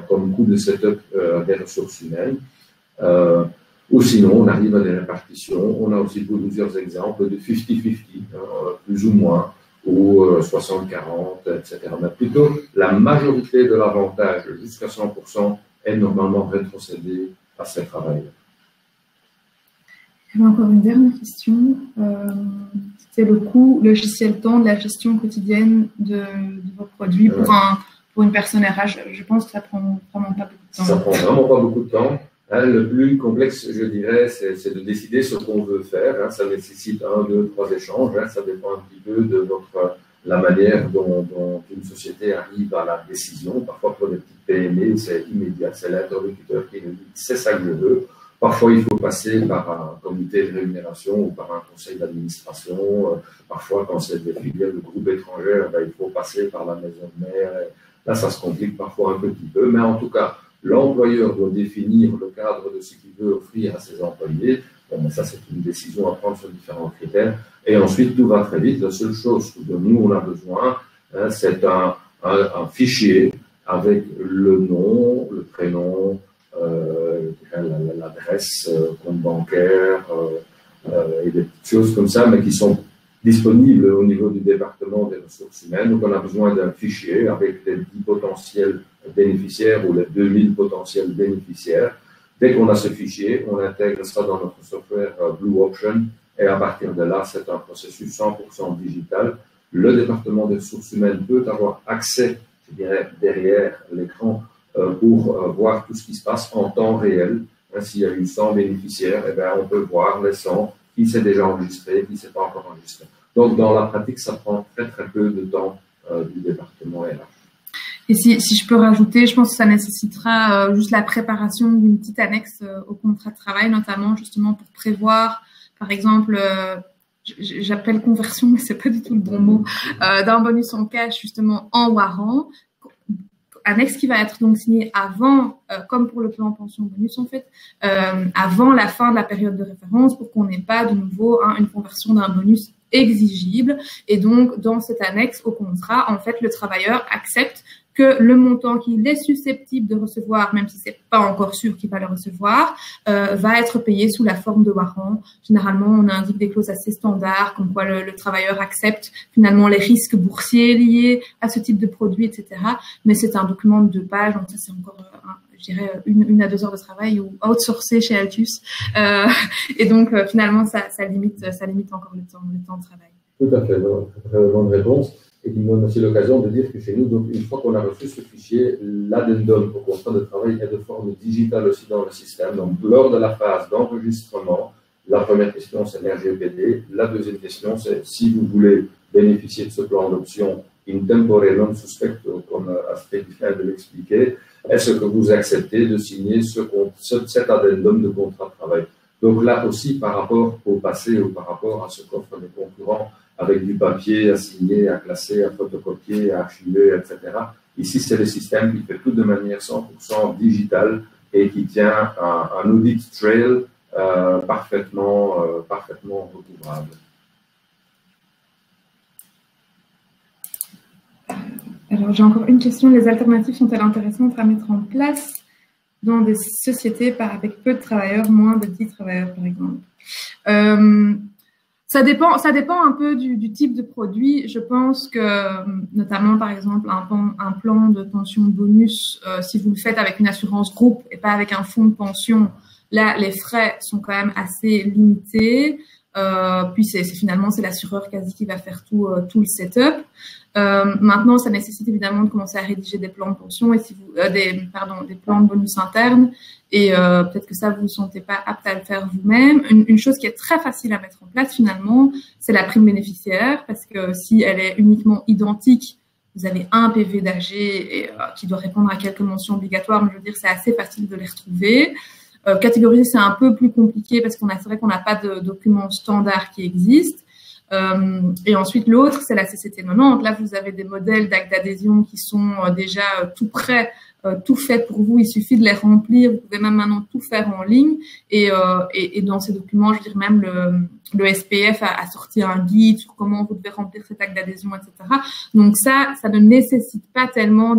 comme coût de setup des ressources humaines. Ou sinon, on arrive à des répartitions. On a aussi plusieurs exemples de 50-50, plus ou moins, ou 60-40, etc. Mais plutôt, la majorité de l'avantage, jusqu'à 100%, est normalement rétrocédée à ces travailleurs. Il y avait encore une dernière question. C'est le coût logiciel temps de la gestion quotidienne de vos produits pour une personne RH. Je pense que ça prend vraiment pas beaucoup de temps. Ça prend vraiment pas beaucoup de temps. Le plus complexe, je dirais, c'est de décider ce qu'on veut faire. Ça nécessite 1, 2, 3 échanges. Ça dépend un petit peu de la manière dont une société arrive à la décision. Parfois, pour des petites PME, c'est immédiat. C'est l'interlocuteur qui nous dit « c'est ça que je veux ». Parfois, il faut passer par un comité de rémunération ou par un conseil d'administration. Parfois, quand c'est des filiales de groupes étrangers, il faut passer par la maison de mère. Là, ça se complique parfois un petit peu. Mais en tout cas, l'employeur doit définir le cadre de ce qu'il veut offrir à ses employés. Bon, mais ça, c'est une décision à prendre sur différents critères. Et ensuite, tout va très vite. La seule chose dont nous, on a besoin, c'est un fichier avec le nom, le prénom, l'adresse, compte bancaire et des petites choses comme ça, mais qui sont disponibles au niveau du département des ressources humaines. Donc, on a besoin d'un fichier avec les 10 potentiels bénéficiaires ou les 2000 potentiels bénéficiaires. Dès qu'on a ce fichier, on intègre ça dans notre software Blue Option, et à partir de là, c'est un processus 100% digital. Le département des ressources humaines peut avoir accès, je dirais, derrière l'écran pour voir tout ce qui se passe en temps réel. S'il y a eu 100 bénéficiaires, on peut voir les 100 qui s'est déjà enregistré, qui ne s'est pas encore enregistré. Donc, dans la pratique, ça prend très, très peu de temps du département RH. Et si je peux rajouter, je pense que ça nécessitera juste la préparation d'une petite annexe au contrat de travail, notamment justement pour prévoir, par exemple, j'appelle conversion, mais c'est pas du tout le bon mot, d'un bonus en cash justement en warrant, annexe qui va être donc signée avant, comme pour le plan pension bonus en fait, avant la fin de la période de référence pour qu'on n'ait pas de nouveau une conversion d'un bonus exigible. Et donc, dans cette annexe au contrat, en fait, le travailleur accepte que le montant qu'il est susceptible de recevoir, même si c'est pas encore sûr qu'il va le recevoir, va être payé sous la forme de warrant. Généralement, on indique des clauses assez standards, comme quoi le travailleur accepte finalement les risques boursiers liés à ce type de produit, etc. Mais c'est un document de 2 pages, donc ça c'est encore, je dirais, 1 à 2 heures de travail ou outsourcé chez Altus. Et donc finalement, ça limite encore le temps de travail. Tout à fait, très bonne réponse. Et qui me donne aussi l'occasion de dire que chez nous, donc, une fois qu'on a reçu ce fichier, l'addendum au contrat de travail est de forme digitale aussi dans le système. Donc, lors de la phase d'enregistrement, la première question, c'est l'RGPD. La deuxième question, c'est si vous voulez bénéficier de ce plan d'option in tempore non suspecto, comme Astrid vient de l'expliquer, est-ce que vous acceptez de signer cet addendum de contrat de travail? Donc là aussi, par rapport au passé ou par rapport à ce qu'offrent les concurrents, avec du papier à signer, à classer, à photocopier, à archiver, etc. Ici, c'est le système qui fait tout de manière 100% digitale et qui tient un audit trail parfaitement recouvrable. Alors, j'ai encore une question. Les alternatives sont-elles intéressantes à mettre en place dans des sociétés avec peu de travailleurs, moins de 10 travailleurs, par exemple? Ça dépend un peu du type de produit. Je pense que, notamment, par exemple, un plan de pension bonus, si vous le faites avec une assurance groupe et pas avec un fonds de pension, là, les frais sont quand même assez limités. Puis finalement, c'est l'assureur quasi qui va faire tout le setup. Maintenant, ça nécessite évidemment de commencer à rédiger des plans de pension et des plans de bonus internes. Et peut-être que ça, vous vous sentez pas apte à le faire vous-même. Une chose qui est très facile à mettre en place finalement, c'est la prime bénéficiaire, parce que si elle est uniquement identique, vous avez un PV d'AG qui doit répondre à quelques mentions obligatoires, mais je veux dire, c'est assez facile de les retrouver. Catégoriser, c'est un peu plus compliqué parce c'est vrai qu'on n'a pas de documents standards qui existent. Et ensuite, l'autre, c'est la CCT 90. Là, vous avez des modèles d'actes d'adhésion qui sont déjà tout prêts, tout fait pour vous. Il suffit de les remplir. Vous pouvez même maintenant tout faire en ligne. Et dans ces documents, je dirais même le SPF a sorti un guide sur comment vous devez remplir cet acte d'adhésion, etc. Donc ça ne nécessite pas tellement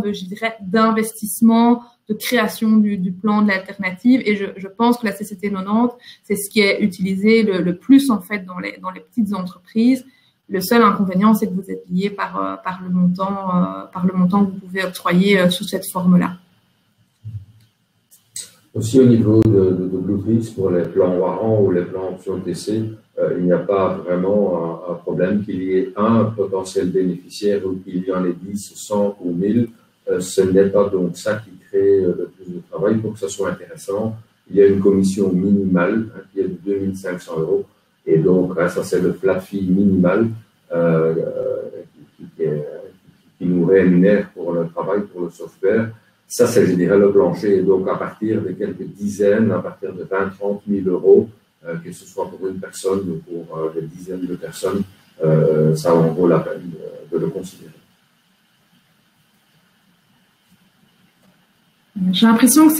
d'investissement, de création du plan de l'alternative. Et je pense que la CCT 90, c'est ce qui est utilisé le plus en fait dans les petites entreprises. Le seul inconvénient, c'est que vous êtes lié par le montant que vous pouvez octroyer sous cette forme-là. Aussi au niveau de Blueprint pour les plans Warrant ou les plans option TC, il n'y a pas vraiment un problème qu'il y ait un potentiel bénéficiaire ou qu'il y en ait 10, 100 ou 1000. Ce n'est pas donc ça qui crée le plus de travail. Pour que ça soit intéressant, il y a une commission minimale qui est de 2 500 €. Et donc, ça, c'est le flat fee minimal qui nous rémunère pour le travail, pour le software. Ça, c'est, je dirais, le plancher. Et donc, à partir de quelques dizaines, à partir de 20 000 – 30 000 €, que ce soit pour une personne ou pour des dizaines de personnes, ça en vaut la peine de le considérer. J'ai l'impression que c'est